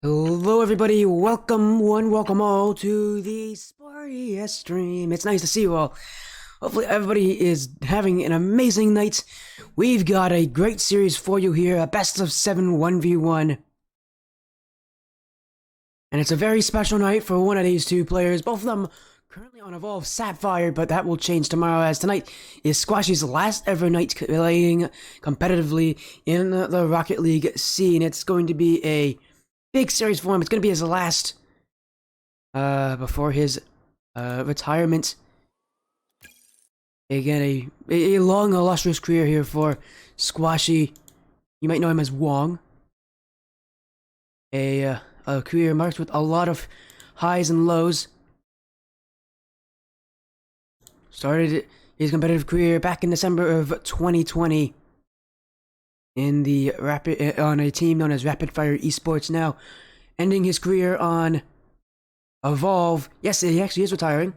Hello everybody, welcome all to the Sparty stream. It's nice to see you all. Hopefully everybody is having an amazing night. We've got a great series for you here, a best of 7 1v1. And it's a very special night for one of these two players, both of them currently on Evolve Sapphire, but that will change tomorrow as tonight is Squashy's last ever night playing competitively in the Rocket League scene. It's going to be a big series for him. It's going to be his last before his retirement. Again, a long, illustrious career here for Squashy. You might know him as Wong. A career marked with a lot of highs and lows. Started his competitive career back in December of 2020 in the on a team known as Rapid Fire Esports. Now, ending his career on Evolve. Yes, he actually is retiring.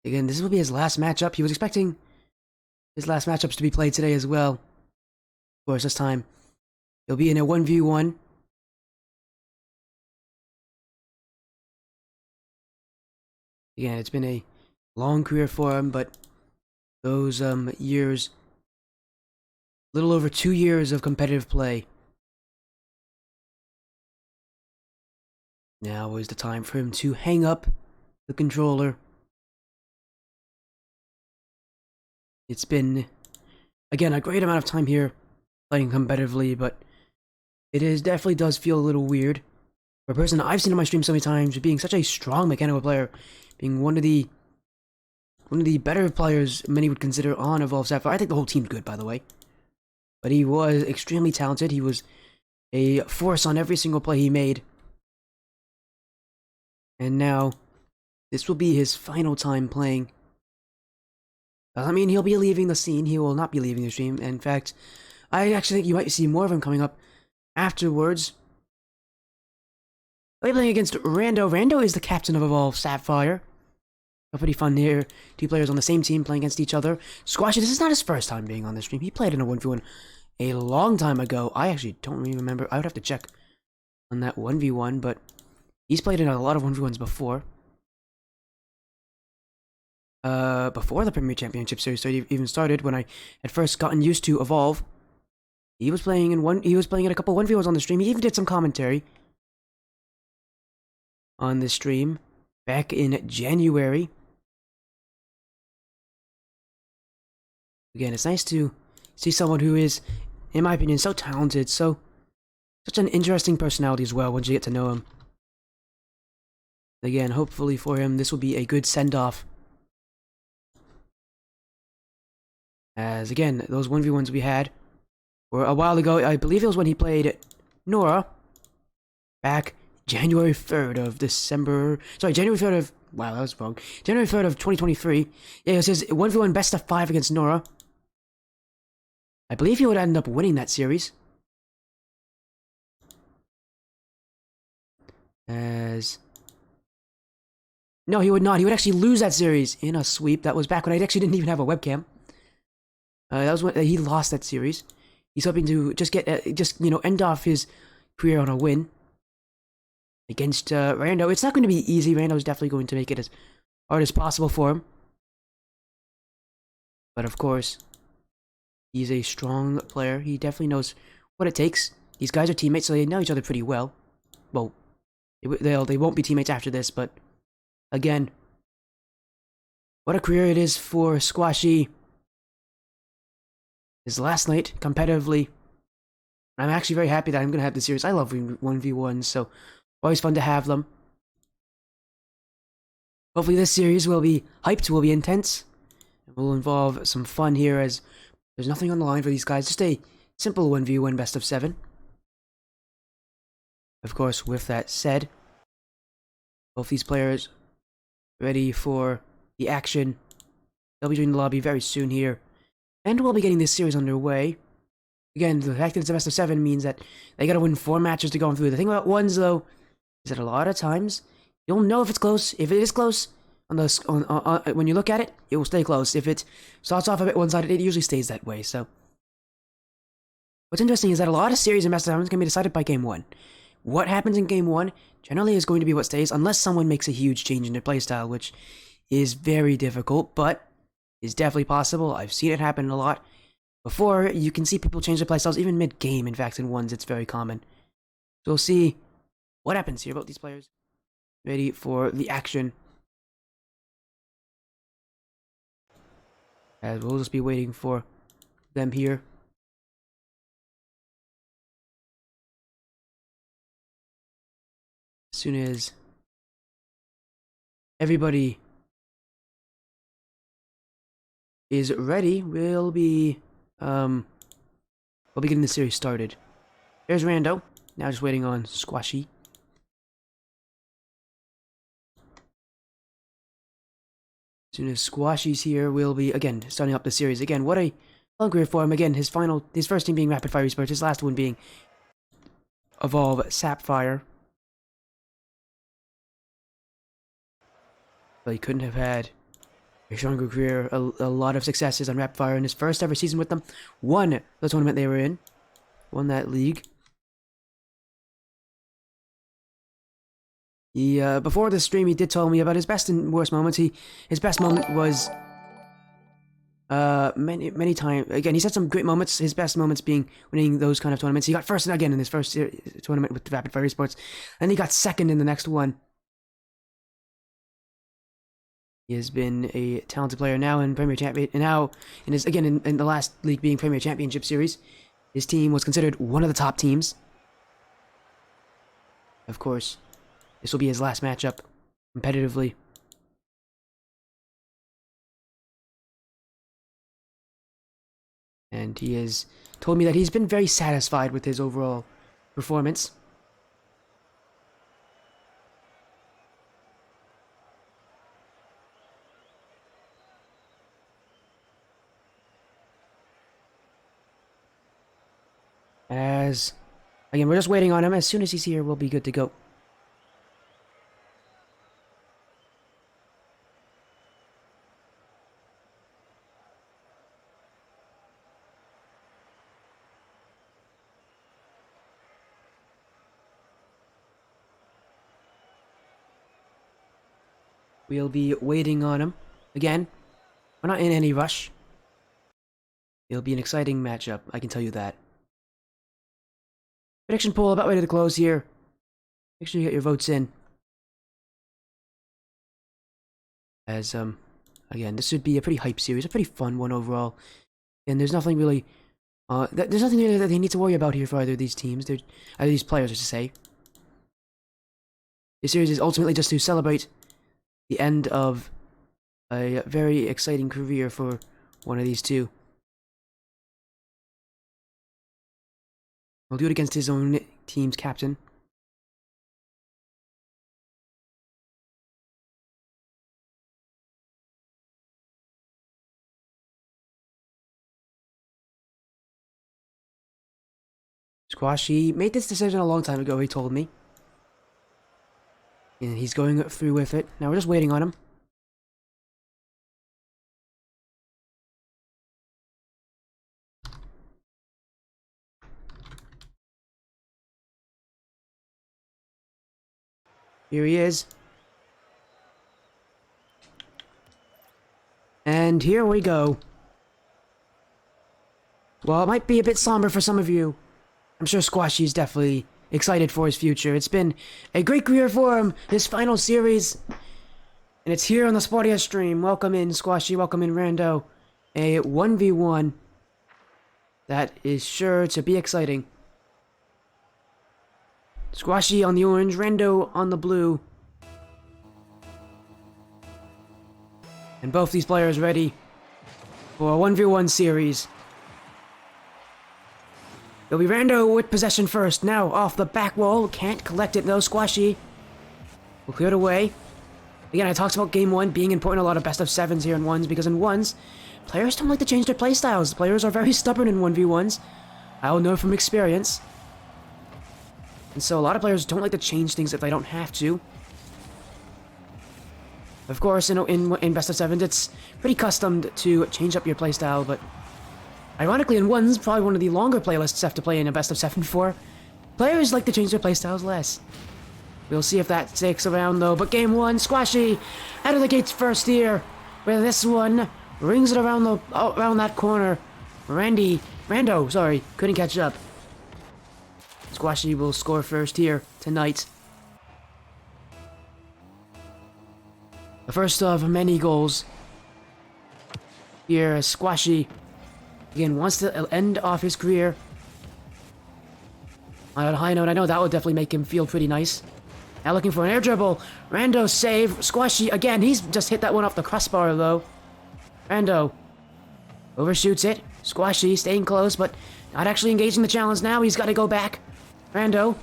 Again, this will be his last matchup. He was expecting his last matchups to be played today as well. Of course, this time he'll be in a 1v1. Again, it's been a long career for him, but those years, little over 2 years of competitive play. Now is the time for him to hang up the controller. It's been, again, a great amount of time here playing competitively, but it definitely does feel a little weird. For a person I've seen on my stream so many times, being such a strong mechanical player, being one of the better players many would consider on Evolve Sapphire. I think the whole team's good, by the way. But he was extremely talented. He was a force on every single play he made. And now, this will be his final time playing. Doesn't mean he'll be leaving the scene. He will not be leaving the stream. In fact, I actually think you might see more of him coming up afterwards. We're playing against Rando. Rando is the captain of Evolve Sapphire. Pretty fun here. Two players on the same team playing against each other. Squashy, this is not his first time being on the stream. He played in a 1v1 a long time ago. I actually don't really remember. I would have to check on that 1v1, but he's played in a lot of 1v1s before. Before the Premier Championship Series even started, when I had first gotten used to Evolve, he was playing in a couple 1v1s on the stream. He even did some commentary on the stream back in January. Again, it's nice to see someone who is, in my opinion, so talented, such an interesting personality as well once you get to know him. Again, hopefully for him, this will be a good send-off. As, again, those 1v1s we had were a while ago. I believe it was when he played Nora back January 3rd of December. Sorry, January 3rd of... Wow, that was wrong. January 3rd of 2023. Yeah, it says 1v1 best of 5 against Nora. I believe he would end up winning that series. No, he would not. He would actually lose that series in a sweep. That was back when I actually didn't even have a webcam. That was when he lost that series. He's hoping to just end off his career on a win against Rando. It's not going to be easy. Rando's definitely going to make it as hard as possible for him. But of course, he's a strong player. He definitely knows what it takes. These guys are teammates, so they know each other pretty well. Well, they won't be teammates after this, but again, what a career it is for Squashy. His last night, competitively. I'm actually very happy that I'm going to have this series. I love 1v1s, so always fun to have them. Hopefully this series will be hyped, will be intense, and will involve some fun here as there's nothing on the line for these guys. Just a simple 1v1 best of 7. Of course, with that said, both these players ready for the action. They'll be joining the lobby very soon here. And we'll be getting this series underway. Again, the fact that it's a best of 7 means that they gotta win 4 matches to go through. The thing about ones, though, is that a lot of times, you'll know if it's close. If it is close, when you look at it, it will stay close. If it starts off a bit one-sided, it usually stays that way, so What's interesting is that a lot of series and best of sevens can be decided by game one. What happens in game one generally is going to be what stays, unless someone makes a huge change in their playstyle, which is very difficult, but is definitely possible. I've seen it happen a lot. Before, you can see people change their playstyles even mid-game. In fact, in ones, it's very common. So we'll see what happens here about these players. Ready for the action. As we'll just be waiting for them here. As soon as everybody is ready, we'll be getting the series started. There's Rando. Now just waiting on Squashy. As soon as Squashy's here, we'll be again starting up the series. Again, what a long career for him. Again, his first team being Rapid Fire Esports, his last one being Evolve Sapphire. But he couldn't have had a stronger career, a lot of successes on Rapid Fire in his first ever season with them. Won the tournament they were in. Won that league. He, before the stream, he did tell me about his best and worst moments. His best moment was, many times. Again, he's had some great moments. His best moments being winning those kind of tournaments. He got first again in his first tournament with Rapid Fire Esports, and he got second in the next one. He has been a talented player now in Premier Champion, and now in his in the last league being Premier Championship Series, his team was considered one of the top teams. Of course, this will be his last matchup competitively. And he has told me that he's been very satisfied with his overall performance. Again, we're just waiting on him. As soon as he's here, we'll be good to go. We'll be waiting on him. Again, we're not in any rush. It'll be an exciting matchup, I can tell you that. Prediction poll about ready to close here. Make sure you get your votes in. As, again, this should be a pretty hype series, a pretty fun one overall. And there's nothing really, there's nothing really that they need to worry about here for either of these teams. Either these players, I should say. This series is ultimately just to celebrate the end of a very exciting career for one of these two. He'll do it against his own team's captain. Squashy made this decision a long time ago, he told me. And he's going through with it. Now we're just waiting on him. Here he is. And here we go. Well, it might be a bit somber for some of you. I'm sure Squashy is definitely excited for his future. It's been a great career for him, his final series. And it's here on the Sportia stream. Welcome in, Squashy. Welcome in, Rando. A 1v1. That is sure to be exciting. Squashy on the orange, Rando on the blue. And both these players ready for a 1v1 series. It'll be Rando with possession first. Now off the back wall. Can't collect it though. Squashy will clear it away. Again, I talked about game one being important. A lot of best of sevens here in ones, because in ones, players don't like to change their playstyles. Players are very stubborn in 1v1s. I'll know from experience. And so a lot of players don't like to change things if they don't have to. Of course, in best of sevens, it's pretty custom to change up your playstyle, but Ironically, in one's probably one of the longer playlists I have to play in a best of 7 for. Players like to change their playstyles less. We'll see if that sticks around though, but game 1, Squashy out of the gates first here, where this one rings it around that corner. Rando, sorry, couldn't catch up. Squashy will score first here tonight. The first of many goals. Here, Squashy again wants to end off his career on a high note. I know that would definitely make him feel pretty nice. Now looking for an air dribble. Rando save. Squashy again. He's just hit that one off the crossbar though. Rando overshoots it. Squashy staying close, but not actually engaging the challenge now. He's got to go back. Rando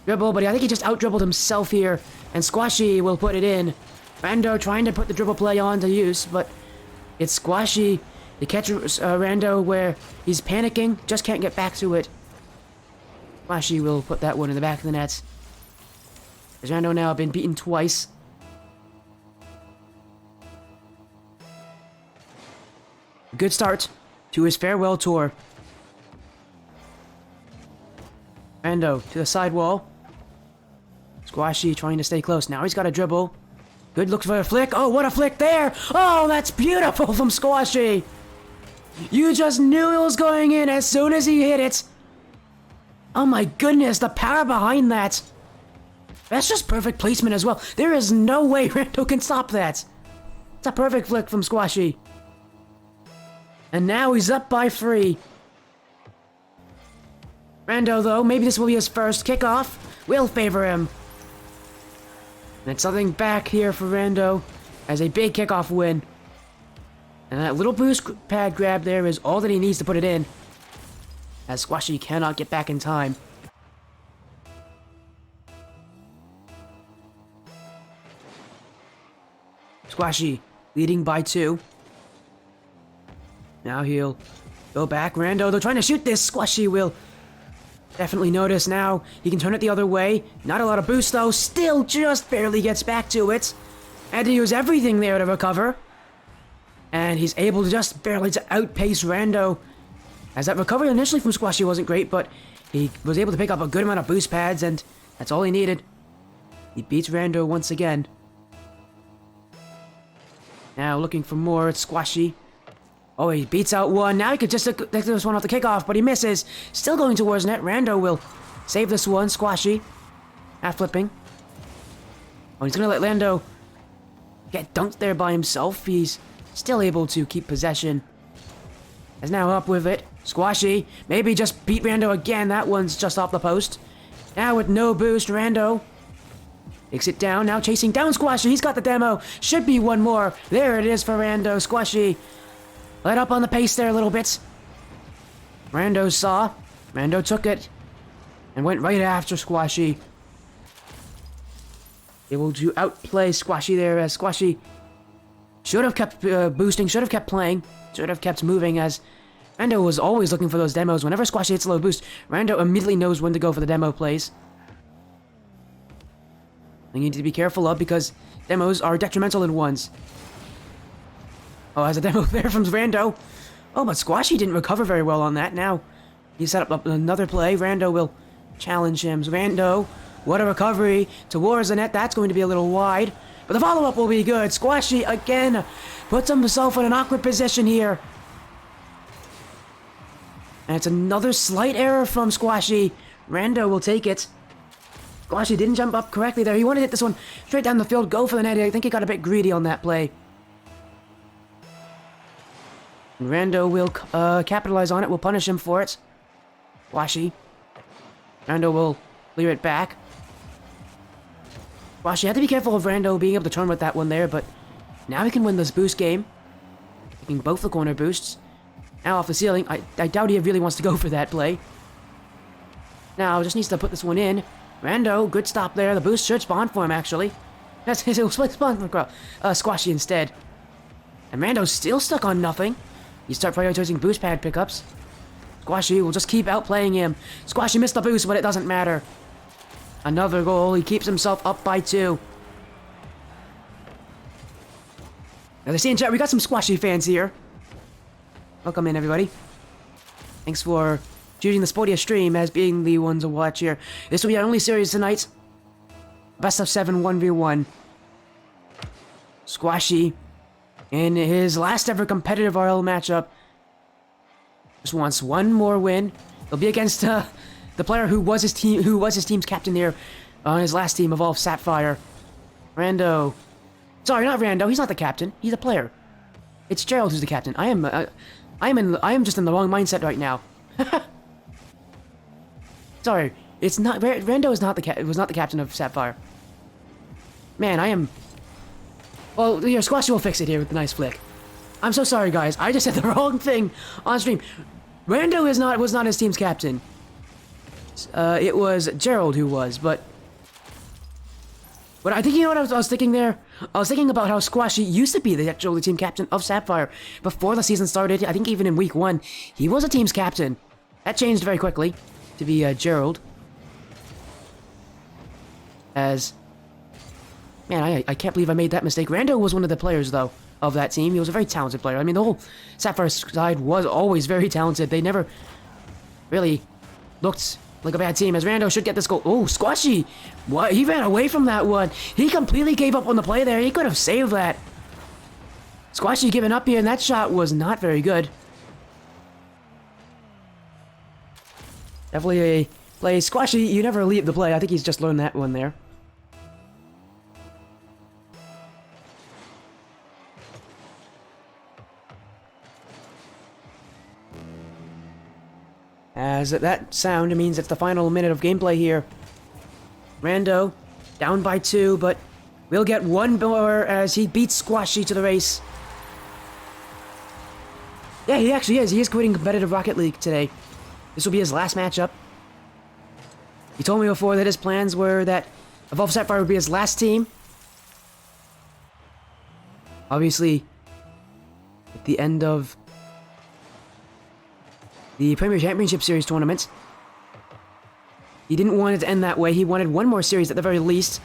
dribble, but I think he just out-dribbled himself here. And Squashy will put it in. Rando trying to put the dribble play on to use, but it's Squashy to catch Rando where he's panicking. Just can't get back to it. Squashy will put that one in the back of the net. As Rando now been beaten twice. A good start to his farewell tour. Rando to the sidewall. Squashy trying to stay close. Now he's got a dribble. Good look for a flick. Oh, what a flick there! Oh, that's beautiful from Squashy! You just knew it was going in as soon as he hit it. Oh my goodness, the power behind that. That's just perfect placement as well. There is no way Rando can stop that. It's a perfect flick from Squashy. And now he's up by 3. Rando, though, maybe this will be his first kickoff. Will favor him. And it's something back here for Rando as a big kickoff win. And that little boost pad grab there is all that he needs to put it in, as Squashy cannot get back in time. Squashy leading by 2. Now he'll go back. Rando, they're trying to shoot this. Squashy will definitely notice now. He can turn it the other way. Not a lot of boost though. Still just barely gets back to it. Had to use everything there to recover. And he's able to just barely to outpace Rando. As that recovery initially from Squashy wasn't great, but he was able to pick up a good amount of boost pads, and that's all he needed. He beats Rando once again. Now looking for more, it's Squashy. Oh, he beats out one. Now he could just take this one off the kickoff, but he misses. Still going towards net. Rando will save this one. Squashy. Half flipping. Oh, he's going to let Rando get dunked there by himself. He's still able to keep possession. Is now up with it. Squashy. Maybe just beat Rando again. That one's just off the post. Now with no boost, Rando takes it down. Now chasing down Squashy. He's got the demo. Should be one more. There it is for Rando. Squashy let up on the pace there a little bit. Rando saw. Rando took it and went right after Squashy. Able to outplay Squashy there, as Squashy should have kept boosting, should have kept playing, should have kept moving, as Rando was always looking for those demos. Whenever Squashy hits a low boost, Rando immediately knows when to go for the demo plays. And you need to be careful of, because demos are detrimental in ones. Oh, has a demo there from Rando. Oh, but Squashy didn't recover very well on that. Now he set up another play. Rando will challenge him. Rando, what a recovery towards the net. That's going to be a little wide, but the follow-up will be good. Squashy again puts himself in an awkward position here. And it's another slight error from Squashy. Rando will take it. Squashy didn't jump up correctly there. He wanted to hit this one straight down the field, go for the net. I think he got a bit greedy on that play. And Rando will capitalize on it, will punish him for it. Squashy. Rando will clear it back. Squashy had to be careful of Rando being able to turn with that one there, but now he can win this boost game. Taking both the corner boosts. Now off the ceiling. I doubt he really wants to go for that play. Now just needs to put this one in. Rando, good stop there. The boost should spawn for him, actually. That's his spawn for Squashy instead. And Rando's still stuck on nothing. You start prioritizing boost pad pickups. Squashy will just keep outplaying him. Squashy missed the boost, but it doesn't matter. Another goal. He keeps himself up by 2. Now they see in chat, we got some Squashy fans here. Welcome in, everybody. Thanks for choosing the sportiest stream as being the one to watch here. This will be our only series tonight. Best of 7 1v1. Squashy, in his last ever competitive RL matchup, just wants one more win. He'll be against the player who was his team's captain here on his last team, Evolve Sapphire. Rando. Sorry, not Rando. He's not the captain. He's a player. It's Gerald who's the captain. I am just in the wrong mindset right now. Sorry, it's not Rando is not was not the captain of Sapphire. Man, I am. Well, here, Squashy will fix it here with a nice flick. I'm so sorry, guys. I just said the wrong thing on stream. Rando was not his team's captain. It was Gerald who was, but I think, you know what I was thinking there? I was thinking about how Squashy used to be the actual team captain of Sapphire before the season started. I think even in week 1, he was a team's captain. That changed very quickly to be Gerald. As... Man, I can't believe I made that mistake. Rando was one of the players, though, of that team. He was a very talented player. I mean, the whole Sapphire side was always very talented. They never really looked like a bad team, as Rando should get this goal. Oh, Squashy! What? He ran away from that one. He completely gave up on the play there. He could have saved that. Squashy giving up here, and that shot was not very good. Definitely a play. Squashy, you never leave the play. I think he's just learned that one there. As that sound means it's the final minute of gameplay here. Rando, down by 2, but we'll get one more as he beats Squashy to the race. Yeah, he actually is. He is quitting competitive Rocket League today. This will be his last matchup. He told me before that his plans were that Evolve Sapphire would be his last team. Obviously, at the end of the Premier Championship Series tournament, he didn't want it to end that way. He wanted one more series at the very least.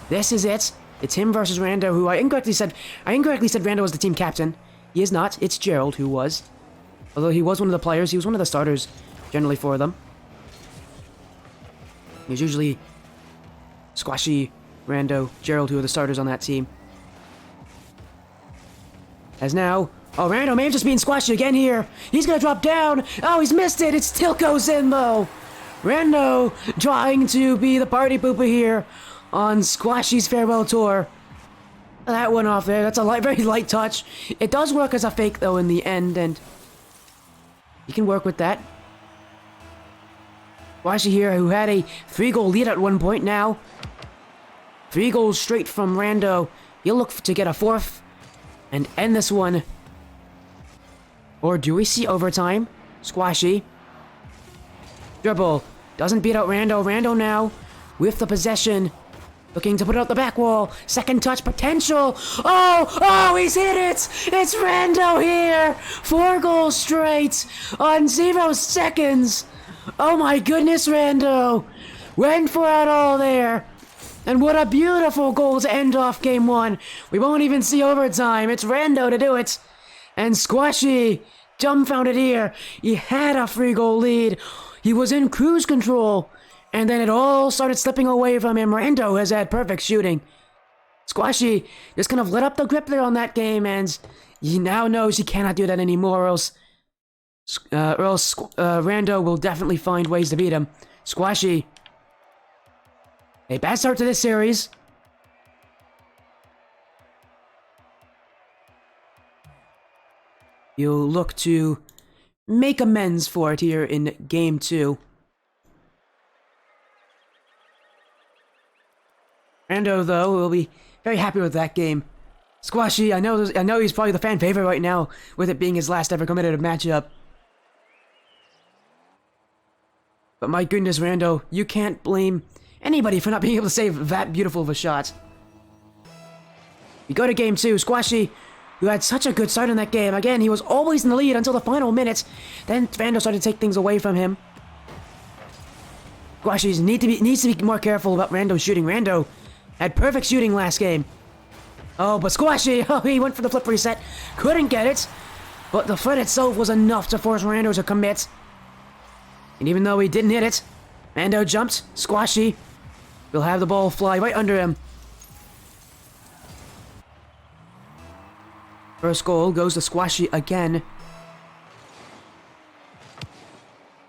This is it. It's him versus Rando, who I incorrectly said Rando was the team captain. He is not. It's Gerald who was. Although he was one of the players, he was one of the starters generally for them. It was usually Squashy, Rando, Gerald who are the starters on that team. As now, oh, Rando may have just been Squashy again here. He's gonna drop down. Oh, he's missed it. It still goes in, though. Rando trying to be the party pooper here on Squashy's farewell tour. That went off there. That's a very light touch. It does work as a fake, though, in the end, and you can work with that. Squashy here, who had a 3-goal lead at one point now. 3 goals straight from Rando. He'll look to get a 4th and end this one. Or do we see overtime? Squashy. Dribble. Doesn't beat out Rando. Rando now with the possession. Looking to put it out the back wall. Second touch potential. Oh, he's hit it. It's Rando here. 4 goals straight on 0 seconds. Oh my goodness, Rando. Went for it all there. And what a beautiful goal to end off game 1. We won't even see overtime. It's Rando to do it. And Squashy, dumbfounded here. He had a 3-goal lead. He was in cruise control. And then it all started slipping away from him. Rando has had perfect shooting. Squashy just kind of let up the grip there on that game, and he now knows he cannot do that anymore, or else Rando will definitely find ways to beat him. Squashy. A bad start to this series. You'll look to make amends for it here in game 2. Rando, though, will be very happy with that game. Squashy, I know he's probably the fan favorite right now, with it being his last ever competitive matchup. But my goodness, Rando, you can't blame anybody for not being able to save that beautiful of a shot. We go to game 2. Squashy, who had such a good start in that game. Again, he was always in the lead until the final minutes. Then Rando started to take things away from him. Squashy needs to be more careful about Rando's shooting. Rando had perfect shooting last game. Oh, but Squashy, he went for the flip reset. Couldn't get it. But the foot itself was enough to force Rando to commit. And even though he didn't hit it, Rando jumped. Squashy will have the ball fly right under him. First goal goes to Squashy again.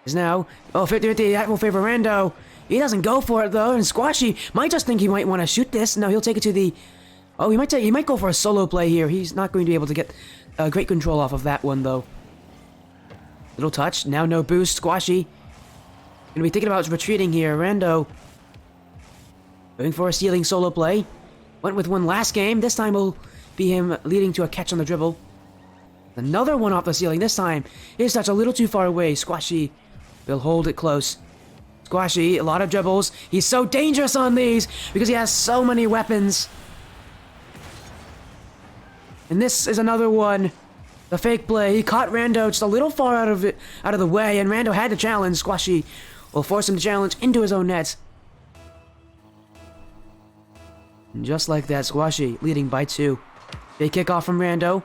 Is now, 50-50, that will favor Rando. He doesn't go for it though, and Squashy might just think he might want to shoot this. No, he'll take it to the... Oh, he might go for a solo play here. He's not going to be able to get great control off of that one though. Little touch, now no boost. Squashy gonna be thinking about retreating here. Rando going for a stealing solo play. Went with one last game. This time will be him leading to a catch on the dribble. Another one off the ceiling. This time his touch a little too far away. Squashy will hold it close. Squashy, a lot of dribbles. He's so dangerous on these because he has so many weapons. And this is another one. The fake play. He caught Rando just a little far out of the way, and Rando had to challenge. Squashy will force him to challenge into his own net. And just like that, Squashy leading by 2. Big kickoff from Rando.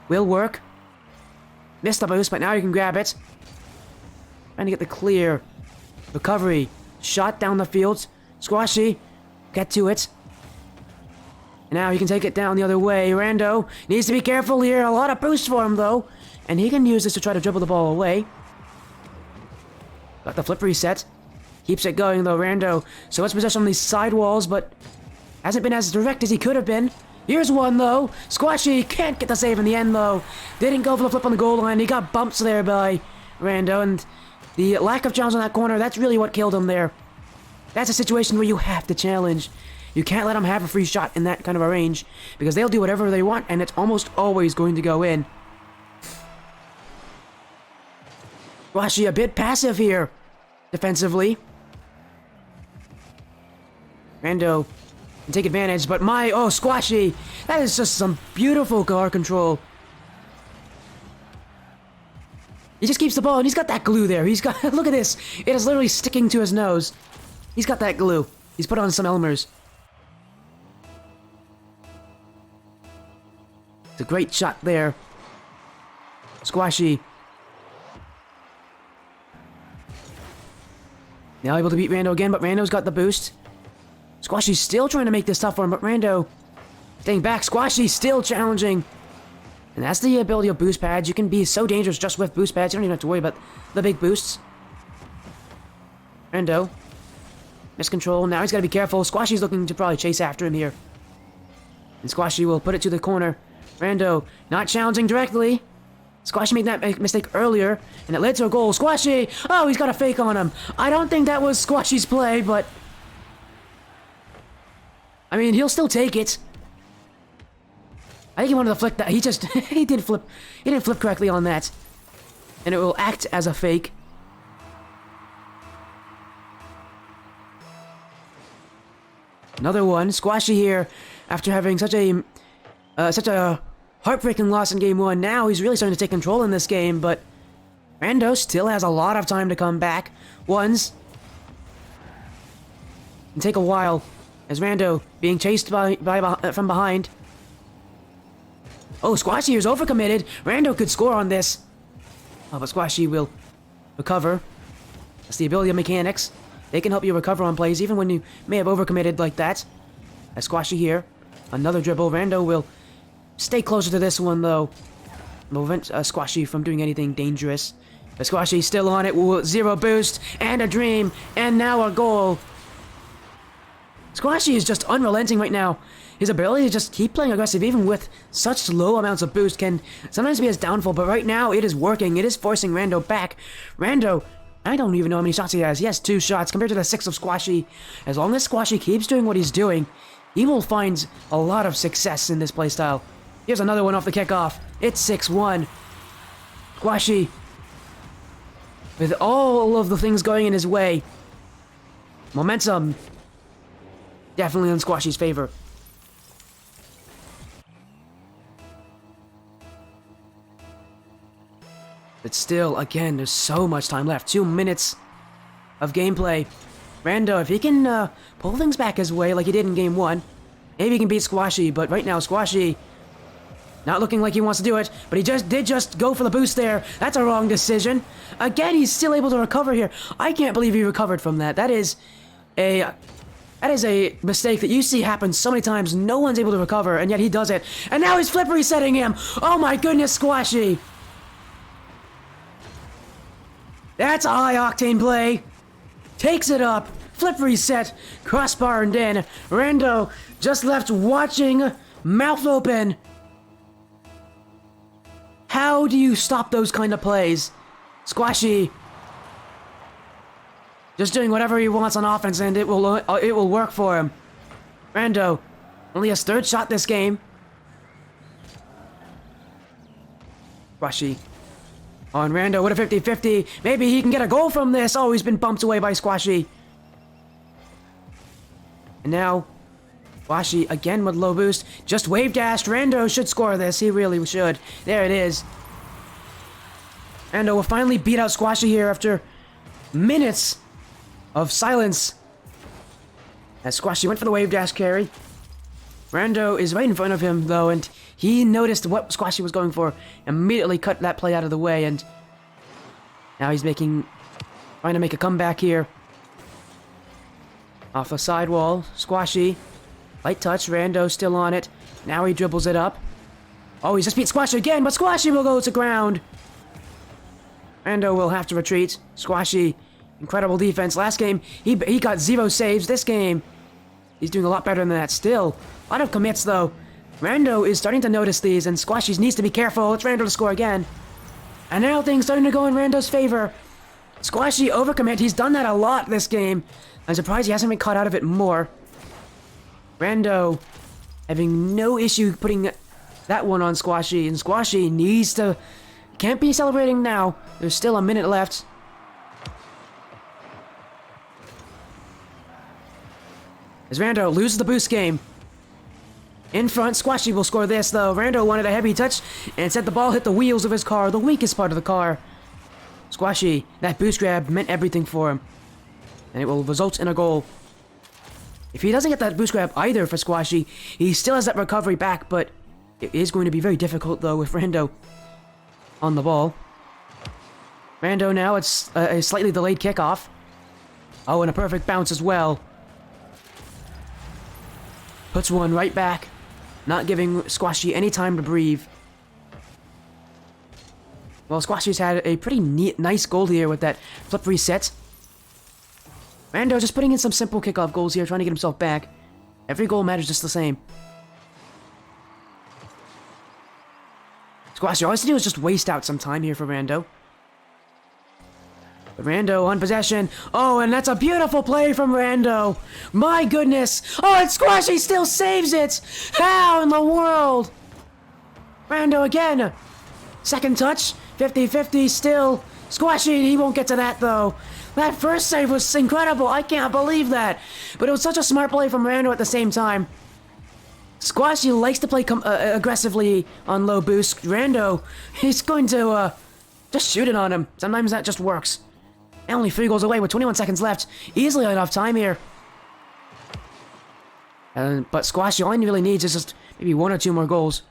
Will work. Missed the boost, but now you can grab it. Trying to get the clear. Recovery. Shot down the field. Squashy. Get to it. And now he can take it down the other way. Rando needs to be careful here. A lot of boost for him, though. And he can use this to try to dribble the ball away. Got the flip reset. Keeps it going, though, Rando. So much possession on these sidewalls, but hasn't been as direct as he could have been. Here's one, though. Squashy can't get the save in the end, though. Didn't go for the flip on the goal line. He got bumps there by Rando, and the lack of challenge on that corner, that's really what killed him there. That's a situation where you have to challenge. You can't let them have a free shot in that kind of a range, because they'll do whatever they want, and it's almost always going to go in. Squashy a bit passive here, defensively. Rando can take advantage, but Squashy, that is just some beautiful car control. He just keeps the ball, and he's got that glue there. He's got, look at this. It is literally sticking to his nose. He's got that glue. He's put on some Elmer's. It's a great shot there. Squashy. Now able to beat Rando again, but Rando's got the boost. Squashy's still trying to make this tough for him, but Rando staying back. Squashy still challenging. And that's the ability of boost pads. You can be so dangerous just with boost pads. You don't even have to worry about the big boosts. Rando. Miscontrol. Now he's got to be careful. Squashy's looking to probably chase after him here. And Squashy will put it to the corner. Rando not challenging directly. Squashy made that mistake earlier, and it led to a goal. Squashy! Oh, he's got a fake on him. I don't think that was Squashy's play, but... I mean, he'll still take it. I think he wanted to flick that. He just... he didn't flip correctly on that. And it will act as a fake. Another one. Squashy here, after having such a heartbreaking loss in Game 1. Now he's really starting to take control in this game, but Rando still has a lot of time to come back. Ones. Can take a while, as Rando being chased from behind. Oh, Squashy is overcommitted. Rando could score on this. Oh, but Squashy will recover. That's the ability of mechanics. They can help you recover on plays, even when you may have overcommitted like that. As Squashy here. Another dribble. Rando will stay closer to this one, though. Will prevent Squashy from doing anything dangerous. But Squashy still on it. Zero boost. And a dream. And now a goal. Squashy is just unrelenting right now. His ability to just keep playing aggressive, even with such low amounts of boost, can sometimes be his downfall. But right now, it is working. It is forcing Rando back. Rando, I don't even know how many shots he has. He has 2 shots compared to the 6 of Squashy. As long as Squashy keeps doing what he's doing, he will find a lot of success in this playstyle. Here's another one off the kickoff. It's 6-1. Squashy, with all of the things going in his way, momentum definitely in Squashy's favor. But still, again, there's so much time left. 2 minutes of gameplay. Rando, if he can pull things back his way like he did in Game 1, maybe he can beat Squashy. But right now, Squashy Not looking like he wants to do it, but he did go for the boost there. That's a wrong decision. Again, he's still able to recover here. I can't believe he recovered from that. That is a mistake that you see happen so many times. No one's able to recover, and yet he does it. And now he's flip resetting him. Oh my goodness, Squashy. That's a high octane play. Takes it up. Flip reset. Crossbar and in. Rando just left watching, mouth open. How do you stop those kind of plays? Squashy just doing whatever he wants on offense, and it will work for him. Rando only has third shot this game. Squashy on Rando with a 50-50. Maybe he can get a goal from this. Oh, he's been bumped away by Squashy. And now Squashy again with low boost. Just wave dashed. Rando should score this. He really should. There it is. Rando will finally beat out Squashy here after minutes of silence. As Squashy went for the wave dash carry. Rando is right in front of him though, and he noticed what Squashy was going for. Immediately cut that play out of the way, and now he's trying to make a comeback here. Off the sidewall, Squashy. Light touch, Rando still on it. Now he dribbles it up. Oh, he's just beat Squashy again, but Squashy will go to ground. Rando will have to retreat. Squashy, incredible defense. Last game, he got 0 saves. This game, he's doing a lot better than that still. A lot of commits, though. Rando is starting to notice these, and Squashy needs to be careful. It's Rando to score again. And now things starting to go in Rando's favor. Squashy overcommit. He's done that a lot this game. I'm surprised he hasn't been caught out of it more. Rando having no issue putting that one on Squashy, and Squashy needs to... Can't be celebrating now. There's still a minute left. As Rando loses the boost game. In front, Squashy will score this, though. Rando wanted a heavy touch and said the ball hit the wheels of his car, the weakest part of the car. Squashy, that boost grab meant everything for him. And it will result in a goal. If he doesn't get that boost grab either for Squashy, he still has that recovery back, but it is going to be very difficult, though, with Rando on the ball. Rando now, it's a slightly delayed kickoff. Oh, and a perfect bounce as well. Puts one right back, not giving Squashy any time to breathe. Well, Squashy's had a pretty nice goal here with that flip reset. Rando just putting in some simple kickoff goals here, trying to get himself back. Every goal matters just the same. Squashy, all he has to do is just waste out some time here for Rando. But Rando on possession. Oh, and that's a beautiful play from Rando. My goodness. Oh, and Squashy still saves it. How in the world? Rando again. Second touch. 50-50 still. Squashy, he won't get to that, though. That first save was incredible. I can't believe that. But it was such a smart play from Rando at the same time. Squashy likes to play aggressively on low boost. Rando, he's going to just shoot it on him. Sometimes that just works. Only 3 goals away with 21 seconds left. Easily enough time here. But Squashy, all he really needs is just maybe 1 or 2 more goals.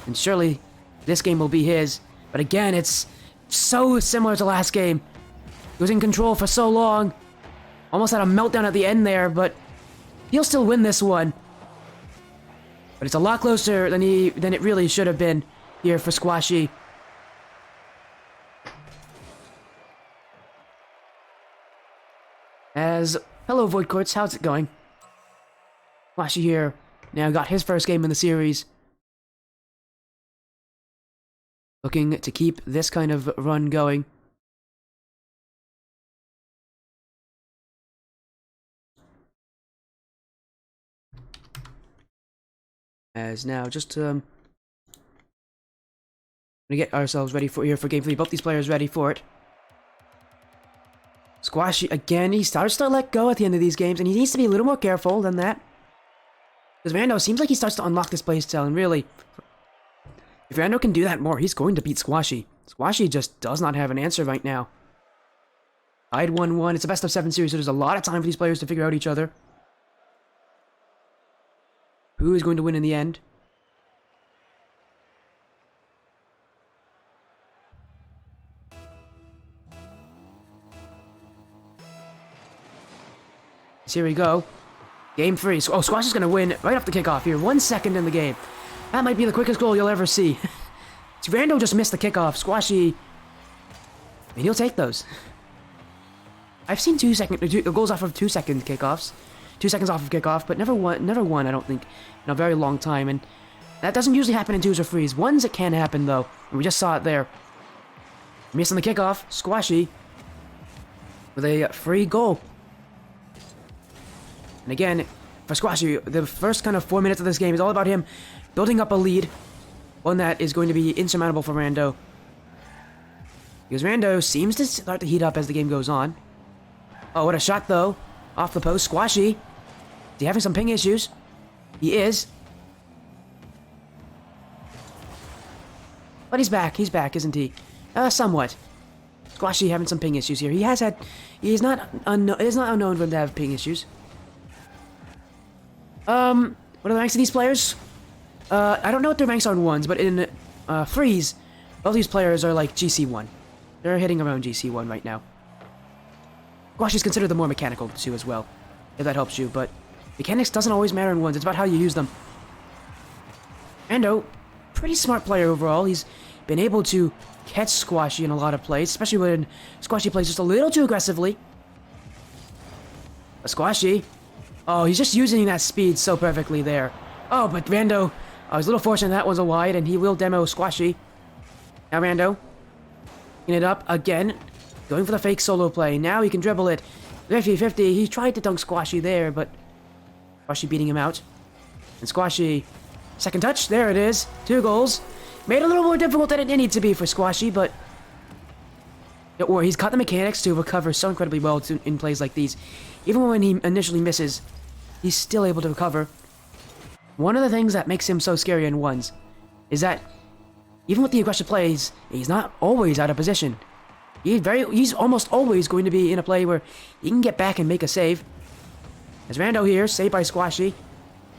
And surely this game will be his. But again, it's so similar to last game. He was in control for so long. Almost had a meltdown at the end there, but he'll still win this one. But it's a lot closer than it really should have been here for Squashy. Hello Void Courts, how's it going? Squashy here, now got his first game in the series. Looking to keep this kind of run going. As now, just gonna get ourselves ready for game 3. Both these players ready for it. Squashy, again, he starts to let go at the end of these games, and he needs to be a little more careful than that. Because Rando seems like he starts to unlock this playstyle, and really, if Rando can do that more, he's going to beat Squashy. Squashy just does not have an answer right now. Tied 1-1, it's a best of 7 series, so there's a lot of time for these players to figure out each other. Who is going to win in the end? So here we go. Game 3. Oh, Squash is going to win right off the kickoff here. 1 second in the game. That might be the quickest goal you'll ever see. Rando just missed the kickoff. Squashy, I mean, he'll take those. I've seen goals off of 2-second kickoffs. 2 seconds off of kickoff, but never one, I don't think, in a very long time. And that doesn't usually happen in 2s or 3s. 1s it can happen, though. And we just saw it there. Missing the kickoff. Squashy with a free goal. And again, for Squashy, the first kind of 4 minutes of this game is all about him building up a lead. One that is going to be insurmountable for Rando. Because Rando seems to start to heat up as the game goes on. Oh, what a shot, though. Off the post. Squashy. Is he having some ping issues? He is. But he's back, isn't he? Somewhat. Squashy having some ping issues here. It is not unknown for him to have ping issues. What are the ranks of these players? I don't know what their ranks are in 1s, but in freeze, both these players are like GC1. They're hitting around GC1 right now. Squash is considered the more mechanical of the two as well, if that helps you, but mechanics doesn't always matter in 1s, it's about how you use them. Rando, pretty smart player overall. He's been able to catch Squashy in a lot of plays, especially when Squashy plays just a little too aggressively. Squashy, oh, he's just using that speed so perfectly there. Oh, but Rando, he's a little fortunate that was a wide, and he will demo Squashy. Now Rando, picking it up again, going for the fake solo play. Now he can dribble it. 50-50, he tried to dunk Squashy there, but Squashy beating him out. And Squashy, second touch, there it is. 2 goals. Made it a little more difficult than it needed to be for Squashy, but don't worry, he's caught the mechanics to recover so incredibly well in plays like these. Even when he initially misses, he's still able to recover. One of the things that makes him so scary in 1s is that even with the aggressive plays, he's not always out of position. He's almost always going to be in a play where he can get back and make a save. As Rando here, saved by Squashy,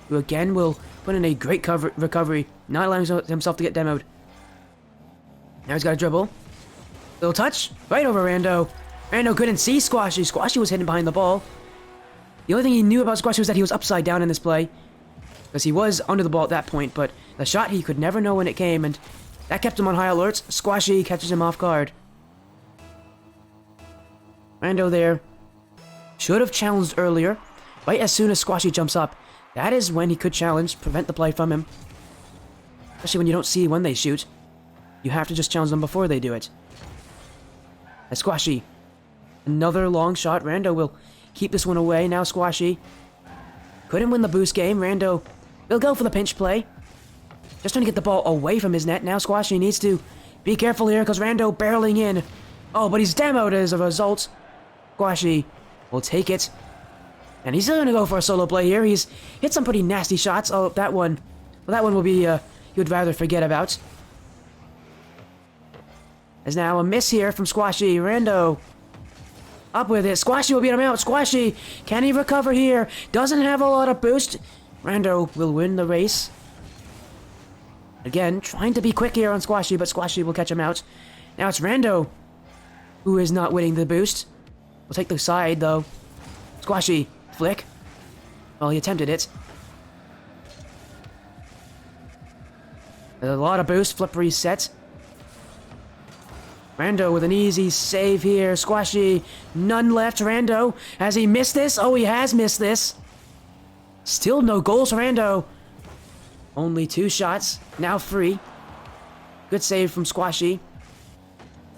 who again will put in a great recovery, not allowing himself to get demoed. Now he's got a dribble. Little touch, right over Rando. Rando couldn't see Squashy. Squashy was hidden behind the ball. The only thing he knew about Squashy was that he was upside down in this play, because he was under the ball at that point, but the shot he could never know when it came, and that kept him on high alert. Squashy catches him off guard. Rando there should have challenged earlier, right as soon as Squashy jumps up. That is when he could challenge, prevent the play from him. Especially when you don't see when they shoot. You have to just challenge them before they do it. As Squashy, another long shot. Rando will keep this one away. Now Squashy couldn't win the boost game. Rando will go for the pinch play. Just trying to get the ball away from his net. Now Squashy needs to be careful here because Rando barreling in. Oh, but he's demoed as a result. Squashy will take it. And he's going to go for a solo play here. He's hit some pretty nasty shots. Oh, that one. Well, that one will be, he would rather forget about. There's now a miss here from Squashy. Rando up with it. Squashy will beat him out. Squashy, can he recover here? Doesn't have a lot of boost. Rando will win the race. Again, trying to be quick here on Squashy, but Squashy will catch him out. Now it's Rando who is not winning the boost. We'll take the side, though. Squashy, flick. Well, he attempted it. There's a lot of boost. Flip reset. Rando with an easy save here. Squashy, none left. Rando, has he missed this? Oh, he has missed this. Still no goals for Rando. Only 2 shots. Now 3. Good save from Squashy.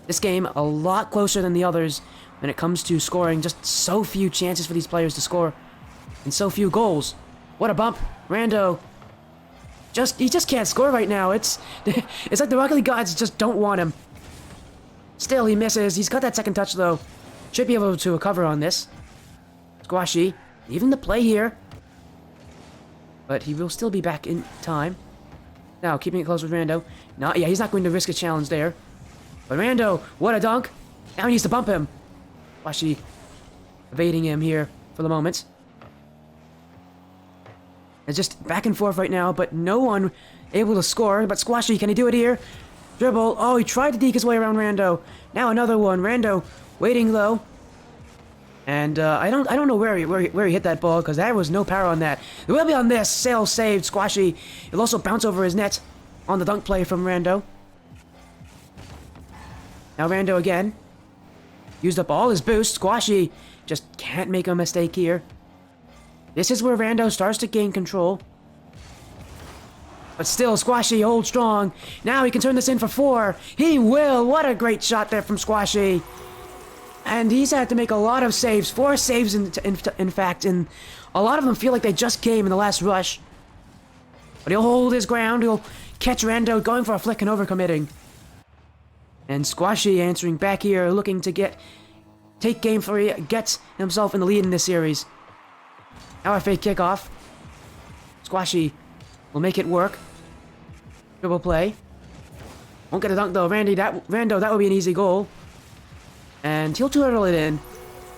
This game a lot closer than the others when it comes to scoring. Just so few chances for these players to score. And so few goals. What a bump. Rando. He just can't score right now. It's like the Rocket League gods just don't want him. Still, he misses. He's got that second touch, though. Should be able to recover on this. Squashy. Even the play here. But he will still be back in time. Now, keeping it close with Rando. Yeah, he's not going to risk a challenge there. But Rando, what a dunk. Now he needs to bump him. Squashy evading him here for the moment. It's just back and forth right now, but no one able to score. But Squashy, can he do it here? Dribble. Oh, he tried to deke his way around Rando. Now another one. Rando waiting, though. And I don't know where he hit that ball, because there was no power on that. There will be on this. Sail saved. Squashy. It'll also bounce over his net on the dunk play from Rando. Now Rando again. Used up all his boost. Squashy just can't make a mistake here. This is where Rando starts to gain control. But still, Squashy holds strong. Now he can turn this in for 4. He will. What a great shot there from Squashy. And he's had to make a lot of saves. 4 saves, in fact, and a lot of them feel like they just came in the last rush. But he'll hold his ground. He'll catch Rando going for a flick and overcommitting. And Squashy answering back here, looking to take game 3, gets himself in the lead in this series. Now a fake kickoff. Squashy will make it work. Dribble play. Won't get a dunk though. Rando, that would be an easy goal. And he'll turtle it in.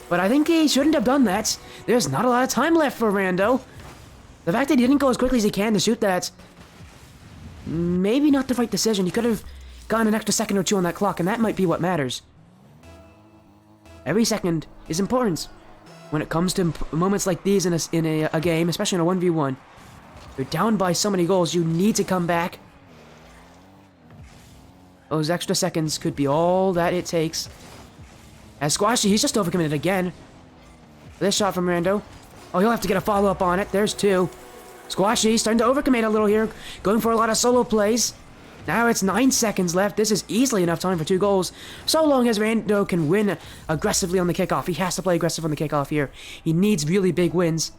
But I think he shouldn't have done that. There's not a lot of time left for Rando. The fact that he didn't go as quickly as he can to shoot that, maybe not the right decision. He could have gotten an extra second or 2 on that clock, and that might be what matters. Every second is important when it comes to moments like these in a game, especially in a 1v1. You're down by so many goals, you need to come back. Those extra seconds could be all that it takes. As Squashy, he's just overcommitted again. This shot from Rando. Oh, he'll have to get a follow-up on it. There's 2. Squashy starting to overcommit a little here, going for a lot of solo plays. Now it's 9 seconds left. This is easily enough time for 2 goals. So long as Rando can win aggressively on the kickoff. He has to play aggressive on the kickoff here. He needs really big wins.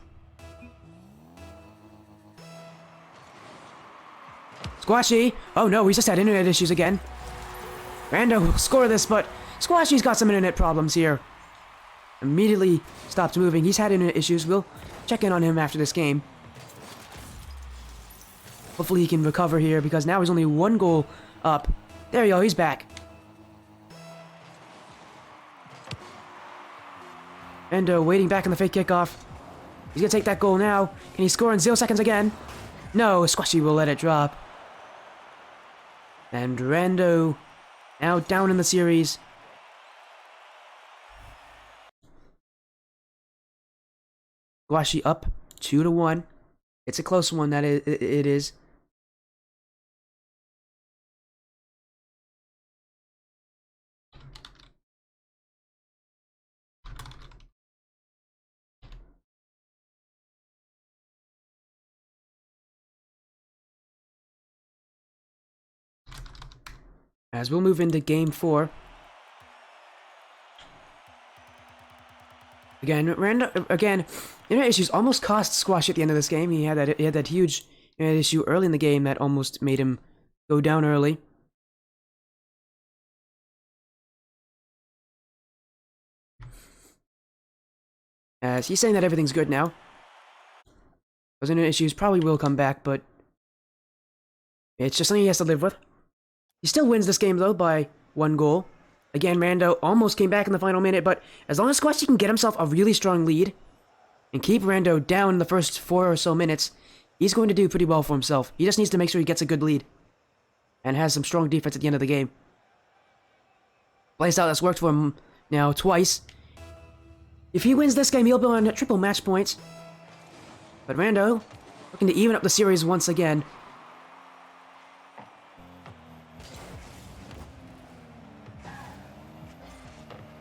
Squashy. Oh no, he's just had internet issues again. Rando will score this, but Squashy's got some internet problems here. Immediately stopped moving. He's had internet issues. We'll check in on him after this game. Hopefully he can recover here, because now he's only 1 goal up. There you go, he's back. Rando waiting back on the fake kickoff. He's gonna take that goal now. Can he score in 0 seconds again? No, Squashy will let it drop. And Rando now down in the series. Squashy up 2-1. It's a close one, it is. As we'll move into game 4. Again, internet issues almost cost Squashy at the end of this game. He had that huge internet issue early in the game that almost made him go down early. As he's saying that everything's good now. Those internet issues probably will come back, but it's just something he has to live with. He still wins this game, though, by 1 goal. Again, Rando almost came back in the final minute, but as long as Squashy can get himself a really strong lead and keep Rando down in the first 4 or so minutes, he's going to do pretty well for himself. He just needs to make sure he gets a good lead and has some strong defense at the end of the game. Playstyle that's worked for him now twice. If he wins this game, he'll be on triple match points. But Rando looking to even up the series once again.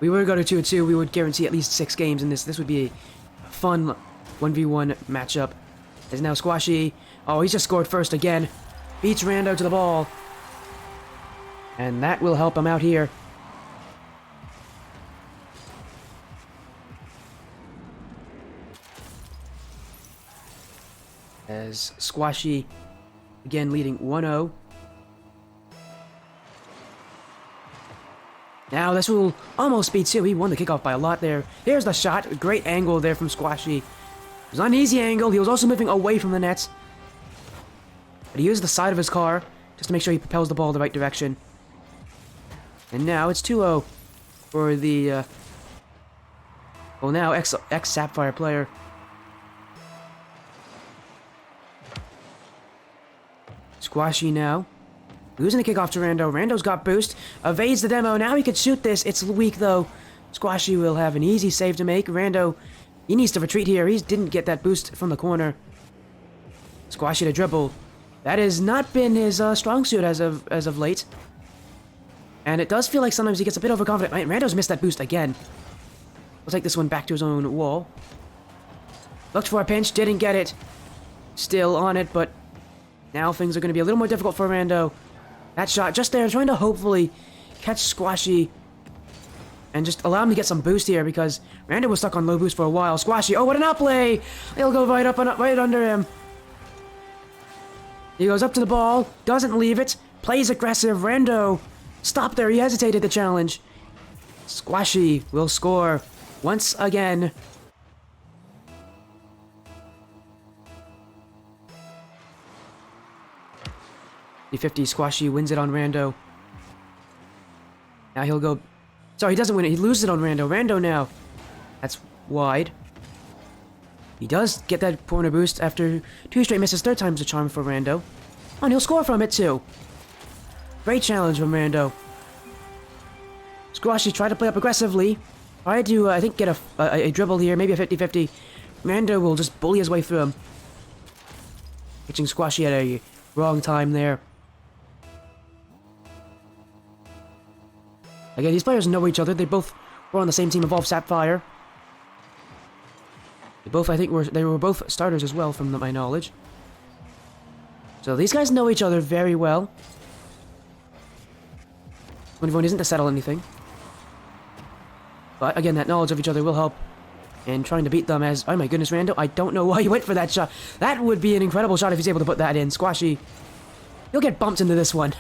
We were going to 2-2, we would guarantee at least 6 games in this. This would be a fun 1v1 matchup. As now Squashy, oh, he's just scored first again. Beats Rando to the ball. And that will help him out here. As Squashy, again leading 1-0. Now this will almost be 2. He won the kickoff by a lot there. Here's the shot. Great angle there from Squashy. It was an easy angle. He was also moving away from the net. But he used the side of his car just to make sure he propels the ball the right direction. And now it's 2-0 for the, well now ex-Sapphire player. Squashy now. Losing the kickoff to Rando. Rando's got boost. Evades the demo. Now he could shoot this. It's weak, though. Squashy will have an easy save to make. Rando, he needs to retreat here. He didn't get that boost from the corner. Squashy to dribble. That has not been his strong suit as of late. And it does feel like sometimes he gets a bit overconfident. Rando's missed that boost again. We'll take this one back to his own wall. Looked for a pinch, didn't get it. Still on it, but now things are going to be a little more difficult for Rando. That shot just there, trying to hopefully catch Squashy and just allow him to get some boost here because Rando was stuck on low boost for a while. Squashy, oh, what an outplay! He'll go right up and right under him. He goes up to the ball, doesn't leave it, plays aggressive. Rando, stop there, he hesitated the challenge. Squashy will score once again. 50 Squashy wins it on Rando. Now he'll go... Sorry, he doesn't win it. He loses it on Rando. Rando now. That's wide. He does get that corner boost after 2 straight misses. 3rd time's a charm for Rando. Oh, and he'll score from it too. Great challenge from Rando. Squashy tried to play up aggressively. Tried to, I think, get a dribble here. Maybe a 50-50. Rando will just bully his way through him. Catching Squashy at a wrong time there. Again, these players know each other. They both were on the same team, Evolve Sapphire. They both, I think, were both starters as well, from my knowledge. So these guys know each other very well. 21 isn't to settle anything. But again, that knowledge of each other will help in trying to beat them as... Oh my goodness, Rando, I don't know why you went for that shot. That would be an incredible shot if he's able to put that in. Squashy, he'll get bumped into this one.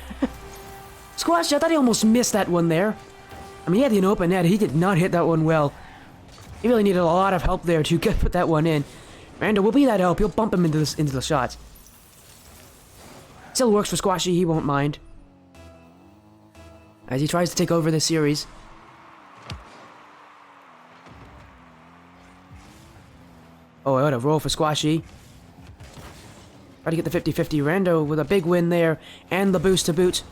Squashy, I thought he almost missed that one there. I mean, he had the open net. He did not hit that one well. He really needed a lot of help there to put that one in. Rando will be that help. He'll bump him into the shot. Still works for Squashy. He won't mind. As he tries to take over this series. Oh, what a roll for Squashy. Try to get the 50-50. Rando with a big win there. And the boost to boot.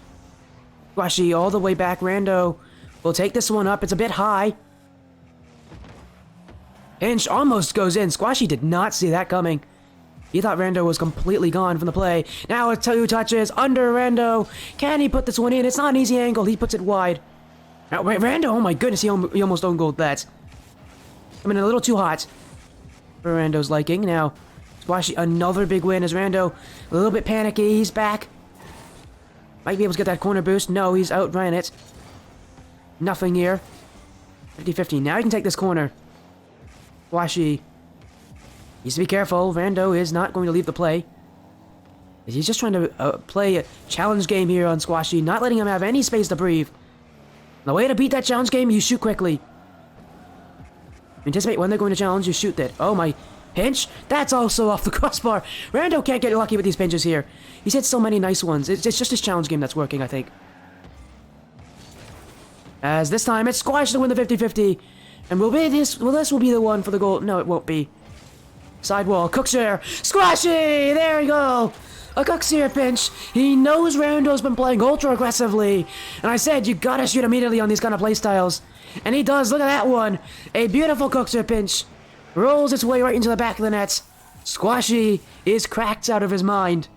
Squashy all the way back. Rando will take this one up. It's a bit high. Pinch almost goes in. Squashy did not see that coming. He thought Rando was completely gone from the play. Now it's 2 touches under Rando. Can he put this one in? It's not an easy angle. He puts it wide. Now, Rando, oh my goodness, he almost own goaled that. I mean, a little too hot for Rando's liking. Now, Squashy, another big win as Rando a little bit panicky. He's back. Might be able to get that corner boost. No, he's outran it. Nothing here. 50-50. Now he can take this corner. Squashy needs to be careful. Rando is not going to leave the play. He's just trying to play a challenge game here on Squashy, not letting him have any space to breathe. The way to beat that challenge game, you shoot quickly. Anticipate when they're going to challenge, you shoot that. Oh my... Pinch? That's also off the crossbar. Rando can't get lucky with these pinches here. He's hit so many nice ones. It's just his challenge game that's working, I think. As this time, it's Squash to win the 50-50. And this will be the one for the goal. No, it won't be. Sidewall, Cookshare. Squashy! There we go! A Cookshare pinch. He knows Rando's been playing ultra aggressively. And I said, you gotta shoot immediately on these kind of playstyles. And he does. Look at that one. A beautiful Cookshare pinch. Rolls its way right into the back of the net. Squashy is cracked out of his mind.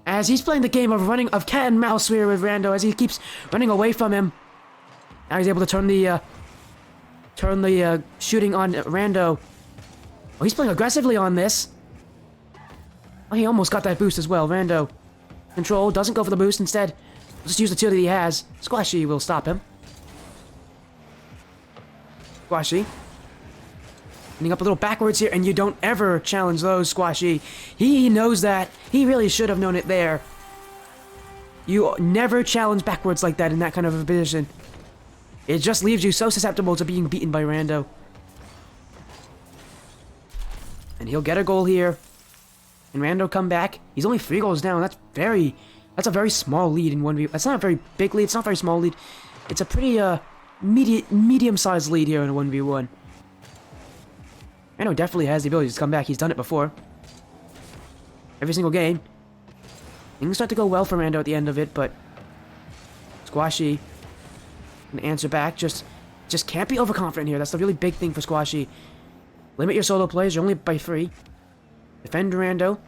As he's playing the game of cat and mouse here with Rando as he keeps running away from him. Now he's able to turn the shooting on Rando. Oh, he's playing aggressively on this. Oh, he almost got that boost as well. Rando control, doesn't go for the boost. Instead, just use the 2 that he has. Squashy will stop him. Squashy. Ending up a little backwards here, and you don't ever challenge those, Squashy. He knows that. He really should have known it there. You never challenge backwards like that in that kind of a position. It just leaves you so susceptible to being beaten by Rando. And he'll get a goal here. And Rando come back. He's only 3 goals down. That's a very small lead in 1v. That's not a very big lead. It's not a very small lead. It's a pretty medium-sized lead here in a 1v1. Rando definitely has the ability to come back. He's done it before. Every single game. Things start to go well for Rando at the end of it, but Squashy can answer back. Just Just can't be overconfident here. That's the really big thing for Squashy. Limit your solo plays. You're only by 3. Defend Rando.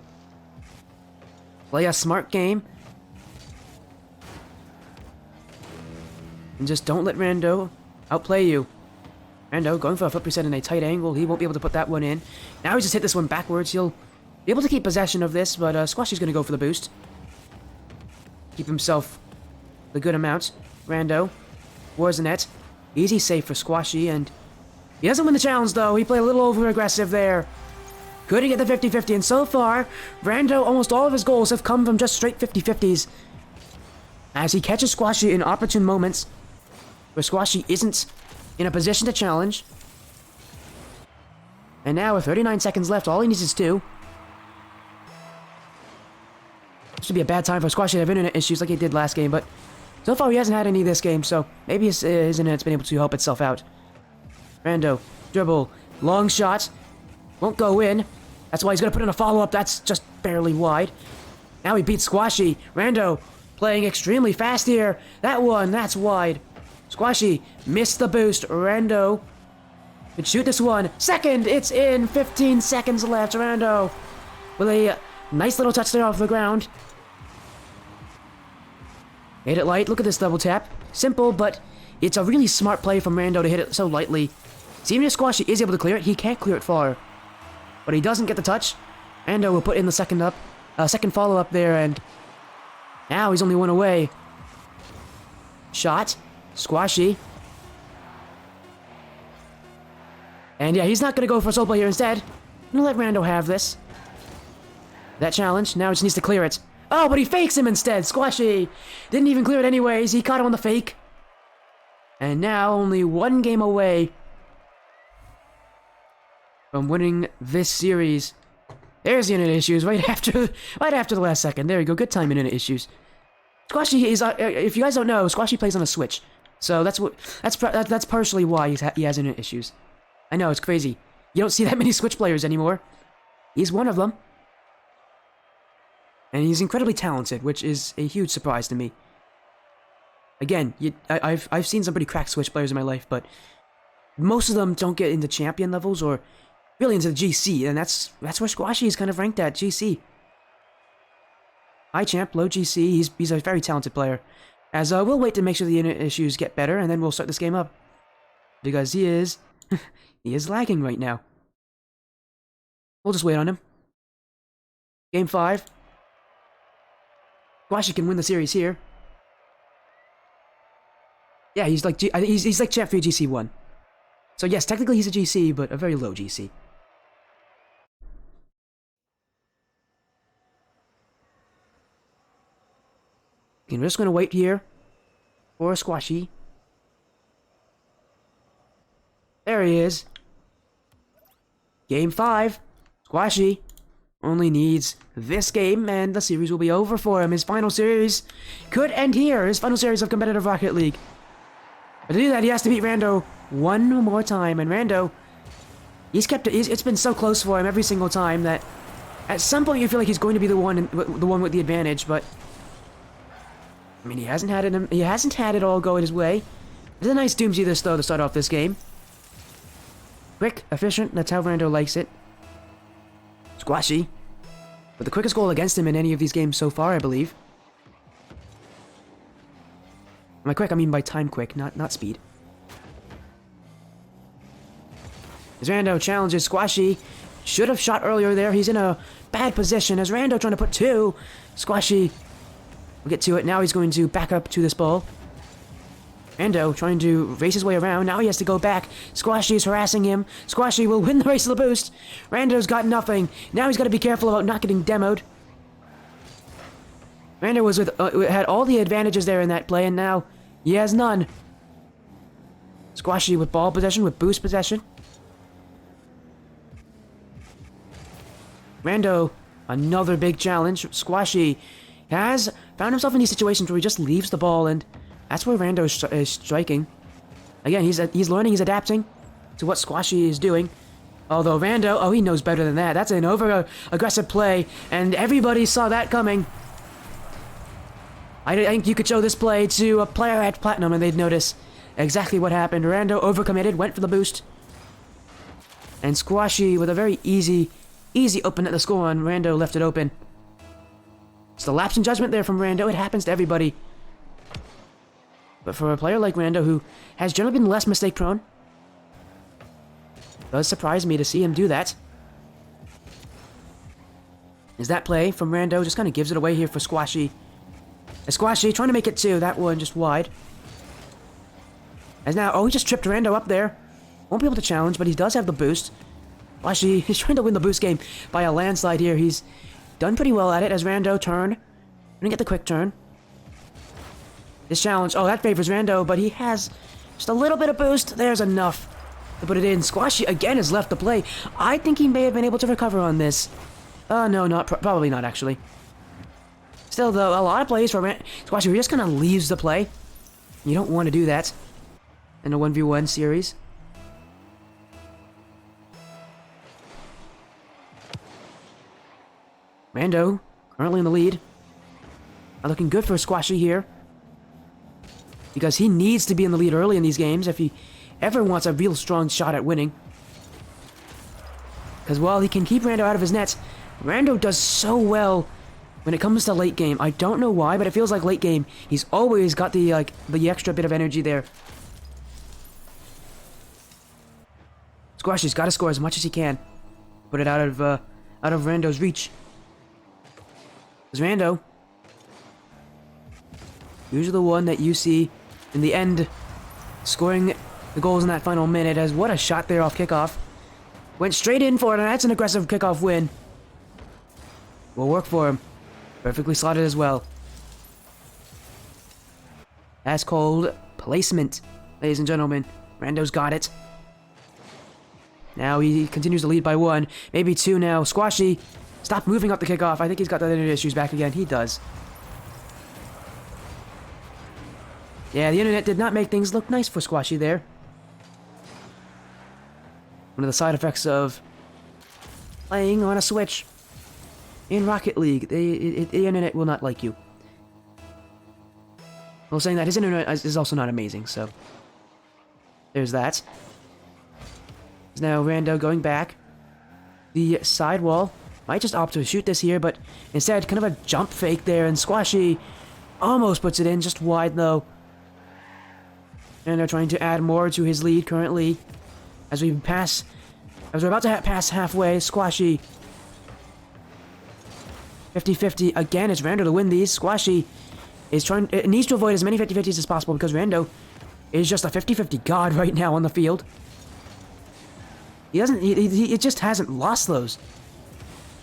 Play a smart game. And just don't let Rando outplay you. Rando going for a flip reset in a tight angle. He won't be able to put that one in. Now he's just hit this one backwards. He'll be able to keep possession of this, but Squashy's going to go for the boost. Keep himself the good amount. Rando. Towards the net. Easy save for Squashy, and he doesn't win the challenge, though. He played a little over-aggressive there. Couldn't get the 50-50, and so far, Rando, almost all of his goals have come from just straight 50-50s. As he catches Squashy in opportune moments, where Squashy isn't in a position to challenge. And now, with 39 seconds left, all he needs is 2. This should be a bad time for Squashy to have internet issues like he did last game, but so far he hasn't had any this game, so maybe his internet's been able to help itself out. Rando, dribble, long shot, won't go in. That's why he's going to put in a follow-up. That's just barely wide. Now he beats Squashy. Rando playing extremely fast here. That one, that's wide. Squashy missed the boost. Rando could shoot this one. Second, it's in. 15 seconds left. Rando with a nice little touch there off the ground. Hit it light. Look at this double tap. Simple, but it's a really smart play from Rando to hit it so lightly. See, even if Squashy is able to clear it, he can't clear it far. But he doesn't get the touch. Rando will put in the second follow-up there, and now he's only one away. Shot. Squashy. And yeah, he's not going to go for a solo play here instead. I'm going to let Rando have this. That challenge. Now he just needs to clear it. Oh, but he fakes him instead. Squashy didn't even clear it anyways. He caught him on the fake. And now only one game away from winning this series. There's the internet issues right after the last second. There you go. Good time internet issues. Squashy is, if you guys don't know, Squashy plays on a Switch. So that's partially why he has internet issues. I know, it's crazy. You don't see that many Switch players anymore. He's one of them. And he's incredibly talented, which is a huge surprise to me. Again, I've seen some pretty cracked Switch players in my life, but most of them don't get into champion levels or really into the GC, and that's where Squashy is kind of ranked at, GC. High champ, low GC. He's a very talented player. As we'll wait to make sure the internet issues get better, and then we'll start this game up. Because he is lagging right now. We'll just wait on him. Game 5. Squashy can win the series here. Yeah, he's like he's like champ for GC1. So yes, technically he's a GC, but a very low GC. Okay, we're just gonna wait here for Squashy. There he is. Game 5. Squashy only needs this game, and the series will be over for him. His final series could end here. His final series of competitive Rocket League. But to do that, he has to beat Rando one more time, and Rando, it's been so close for him every single time that at some point you feel like he's going to be the one with the advantage, but I mean, he hasn't had it all go his way. It's a nice Doomsday this though to start off this game. Quick, efficient, that's how Rando likes it. Squashy with the quickest goal against him in any of these games so far, I believe. By quick, I mean by time quick, not speed. As Rando challenges Squashy. Should have shot earlier there. He's in a bad position. As Rando trying to put 2. Squashy will get to it. Now he's going to back up to this ball. Rando trying to race his way around. Now he has to go back. Squashy is harassing him. Squashy will win the race to the boost. Rando's got nothing. Now he's got to be careful about not getting demoed. Rando was had all the advantages there in that play, and now he has none. Squashy with ball possession, with boost possession. Rando, another big challenge. Squashy has found himself in these situations where he just leaves the ball, and that's where Rando is striking. Again, he's learning, he's adapting to what Squashy is doing. Although Rando, oh, he knows better than that. That's an over-aggressive play, and everybody saw that coming. I think you could show this play to a player at Platinum, and they'd notice. exactly what happened. Rando overcommitted, went for the boost. And Squashy with a very easy open at the score on. Rando left it open. Just a lapse in judgment there from Rando. It happens to everybody. But for a player like Rando, who has generally been less mistake prone, it does surprise me to see him do that. Is that play from Rando just kind of gives it away here for Squashy. And Squashy trying to make it two. That one just wide. As now, oh, he just tripped Rando up there. Won't be able to challenge, but he does have the boost. Squashy, he's trying to win the boost game by a landslide here. He's done pretty well at it as Rando turn. Gonna get the quick turn. This challenge, oh, that favors Rando, but he has just a little bit of boost. There's enough to put it in. Squashy again has left the play. I think he may have been able to recover on this. No, probably not, actually. Still, though, a lot of plays for Squashy who just kind of leaves the play. You don't want to do that in a 1v1 series. Rando, currently in the lead. Not looking good for Squashy here. Because he needs to be in the lead early in these games if he ever wants a real strong shot at winning. Because while he can keep Rando out of his nets, Rando does so well when it comes to late game. I don't know why, but it feels like late game, he's always got the extra bit of energy there. Squashy's got to score as much as he can. Put it out of Rando's reach. Because Rando, usually the one that you see in the end scoring the goals in that final minute, as what a shot there off kickoff. Went straight in for it, and that's an aggressive kickoff win. Will work for him. Perfectly slotted as well. That's called placement, ladies and gentlemen. Rando's got it. Now he continues to lead by one, maybe two now. Squashy, stop moving up the kickoff. I think he's got the internet issues back again. He does. Yeah, the internet did not make things look nice for Squashy there. One of the side effects of playing on a Switch in Rocket League. The internet will not like you. Well, saying that, his internet is also not amazing, so there's that. Now Rando going back. The sidewall. Might just opt to shoot this here, but instead, kind of a jump fake there, and Squashy almost puts it in, just wide though. And they're trying to add more to his lead currently. As we're about to pass halfway, Squashy 50-50 again. It's Rando to win these. Squashy is needs to avoid as many 50-50s as possible because Rando is just a 50-50 god right now on the field. He just hasn't lost those.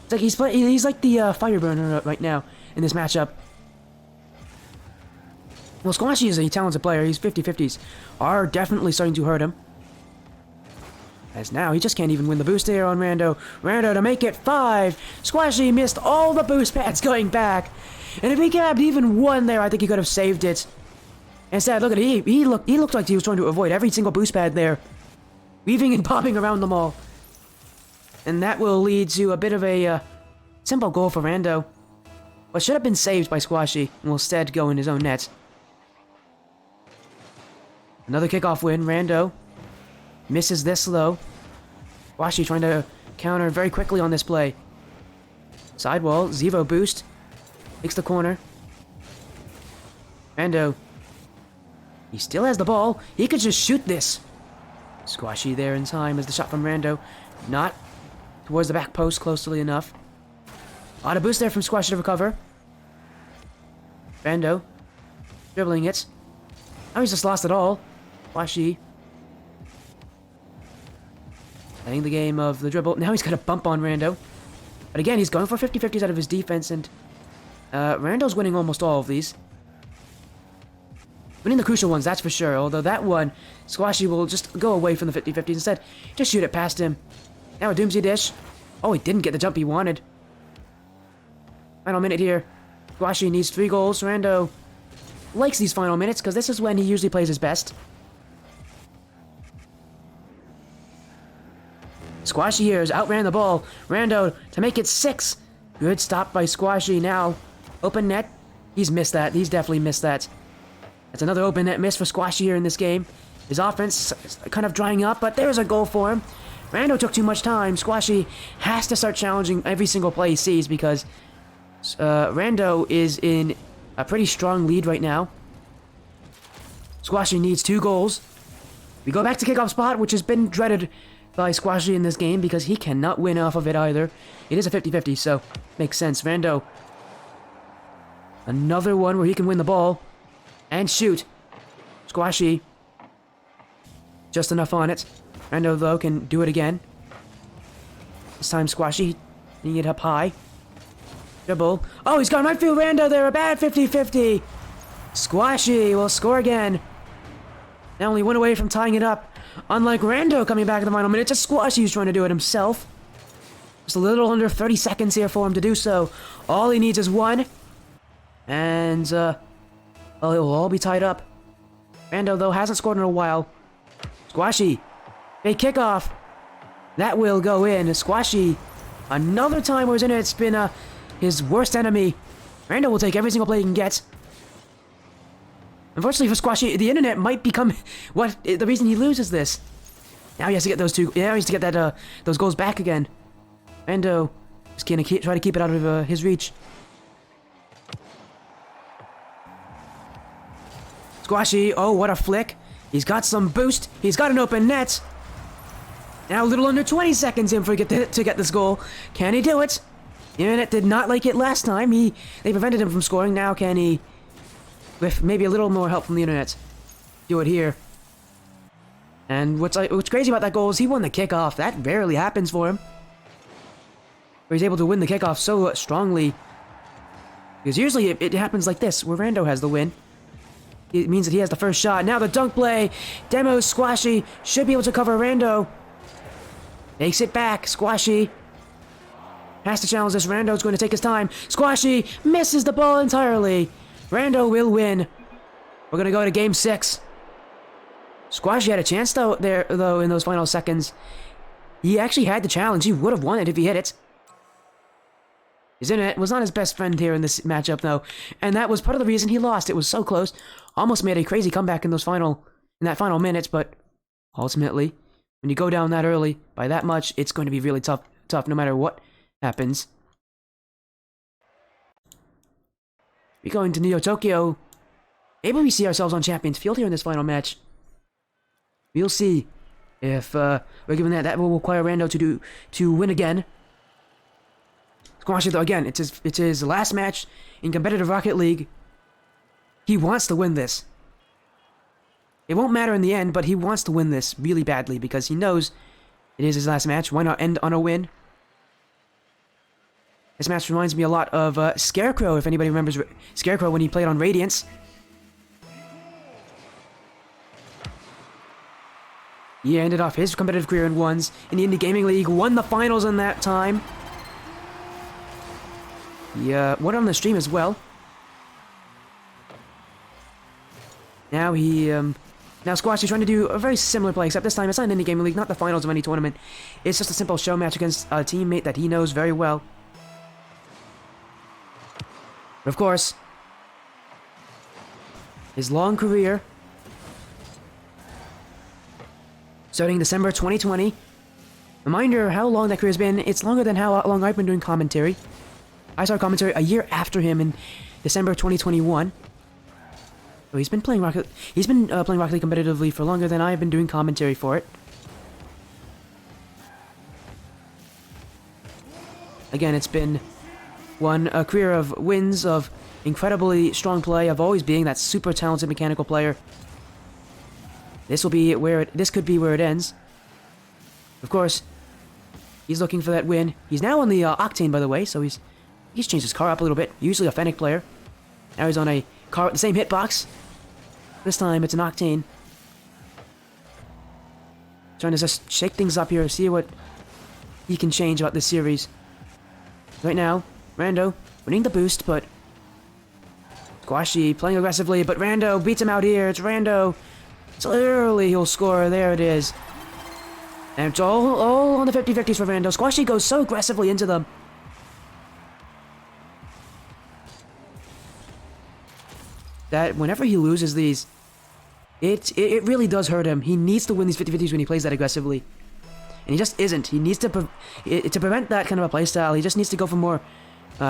It's like he's like the Fireburner right now in this matchup. Well, Squashy is a talented player. His 50-50s are definitely starting to hurt him. As now, he just can't even win the boost there on Rando. Rando to make it 5. Squashy missed all the boost pads going back. And if he grabbed even one there, I think he could have saved it. Instead, look at it. He looked like he was trying to avoid every single boost pad there. Weaving and popping around them all. And that will lead to a bit of a simple goal for Rando. What should have been saved by Squashy and will instead go in his own net. Another kickoff win. Rando misses this though. Squashy trying to counter very quickly on this play. Sidewall, Zevo boost. Takes the corner. Rando. He still has the ball. He could just shoot this. Squashy there in time as the shot from Rando. Not towards the back post closely enough. A lot of boost there from Squashy to recover. Rando. Dribbling it. Now he's just lost it all. Squashy. Playing the game of the dribble. Now he's got a bump on Rando. But again, he's going for 50-50s out of his defense, and Rando's winning almost all of these. Winning the crucial ones, that's for sure. Although that one, Squashy will just go away from the 50-50s. Instead, just shoot it past him. Now a Doomsday dish. Oh, he didn't get the jump he wanted. Final minute here. Squashy needs 3 goals. Rando likes these final minutes because this is when he usually plays his best. Squashy here has outran the ball. Rando to make it 6. Good stop by Squashy. Now, open net. He's missed that. He's definitely missed that. That's another open net miss for Squashy here in this game. His offense is kind of drying up, but there's a goal for him. Rando took too much time. Squashy has to start challenging every single play he sees because Rando is in a pretty strong lead right now. Squashy needs 2 goals. We go back to kickoff spot, which has been dreaded by Squashy in this game because he cannot win off of it either. It is a 50-50, so makes sense. Rando, another one where he can win the ball and shoot. Squashy, just enough on it. Rando, though, can do it again. This time Squashy getting it up high. Dribble. Oh, he's gone right through Rando there. A bad 50-50. Squashy will score again. Now only 1 away from tying it up. Unlike Rando coming back in the final minutes, it's Squashy who's trying to do it himself. Just a little under 30 seconds here for him to do so. All he needs is 1. And, well, it will all be tied up. Rando, though, hasn't scored in a while. Squashy. Big kickoff. That will go in. Squashy. Another time where his internet's been his worst enemy. Rando will take every single play he can get. Unfortunately for Squashy, the internet might become the reason he loses this. Now he has to get those 2. Yeah, he has to get that those goals back again. Rando is gonna try to keep it out of his reach. Squashy, oh, what a flick. He's got some boost. He's got an open net. Now a little under 20 seconds in to get this goal. Can he do it? The internet did not like it last time. They prevented him from scoring. Now can he, with maybe a little more help from the internet, do it here? And what's crazy about that goal is he won the kickoff. That rarely happens for him. Where he's able to win the kickoff so strongly. Because usually it happens like this, where Rando has the win. It means that he has the first shot. Now the dunk play. Demo Squashy should be able to cover Rando. Makes it back. Squashy has to challenge this. Rando's going to take his time. Squashy misses the ball entirely. Rando will win. We're going to go to game 6. Squashy had a chance though in those final seconds. He actually had the challenge. He would have won it if he hit it. His internet was not his best friend here in this matchup though, and that was part of the reason he lost. It was so close. Almost made a crazy comeback in that final minutes, but ultimately, when you go down that early by that much, it's going to be really tough no matter what happens. We're going to Neo Tokyo. Maybe we see ourselves on Champions Field here in this final match. We'll see if we're given that. That will require Rando to win again. Squashy, though, again, it's his last match in competitive Rocket League. He wants to win this. It won't matter in the end, but he wants to win this really badly because he knows it is his last match. Why not end on a win? This match reminds me a lot of Scarecrow, if anybody remembers Scarecrow when he played on Radiance. He ended off his competitive career in ones in the Indie Gaming League, won the finals in that time. He went on the stream as well. Now Squashy's trying to do a very similar play, except this time it's not an Indie Gaming League, not the finals of any tournament. It's just a simple show match against a teammate that he knows very well. But of course, his long career, starting December 2020. Reminder how long that career's been. It's longer than how long I've been doing commentary. I started commentary a year after him in December 2021. So he's been playing Rocket League competitively for longer than I've been doing commentary for it. Again, it's been a career of wins, of incredibly strong play, of always being that super talented mechanical player. This could be where it ends. Of course, he's looking for that win. He's now on the Octane, by the way, so he's changed his car up a little bit. Usually a Fennec player. Now he's on a car with the same hitbox. This time it's an Octane. Trying to just shake things up here, see what he can change about this series. Right now, Rando winning the boost, but Squashy playing aggressively, but Rando beats him out here. It's Rando. So early he'll score. There it is. And it's all on the 50-50s for Rando. Squashy goes so aggressively into them. That whenever he loses these, It really does hurt him. He needs to win these 50-50s when he plays that aggressively. And he just isn't. He needs to prevent that kind of a playstyle. He just needs to go for more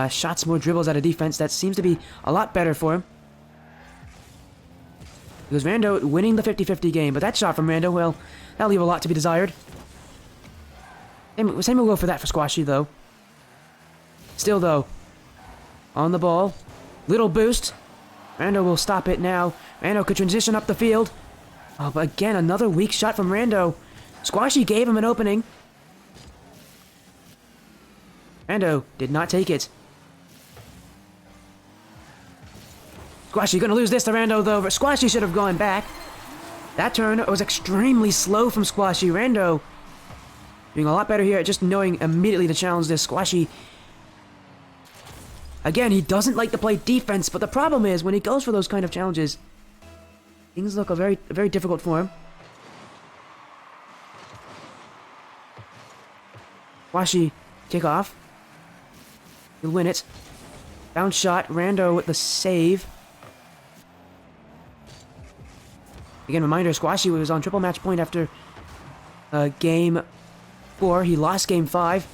shots, more dribbles out of defense. That seems to be a lot better for him. Because Rando winning the 50-50 game. But that shot from Rando, well, that'll leave a lot to be desired. Same will go for that for Squashy, though. Still, though, on the ball. Little boost. Rando will stop it now. Rando could transition up the field. Oh, but again, another weak shot from Rando. Squashy gave him an opening. Rando did not take it. Squashy gonna lose this to Rando, though. Squashy should have gone back. That turn was extremely slow from Squashy. Rando doing a lot better here at just knowing immediately to challenge this. Squashy, again, he doesn't like to play defense, but the problem is when he goes for those kind of challenges, things look very difficult for him. Squashy, kick off. He'll win it. Bounce shot. Rando with the save. Again, reminder, Squashy was on triple match point after game 4. He lost game 5.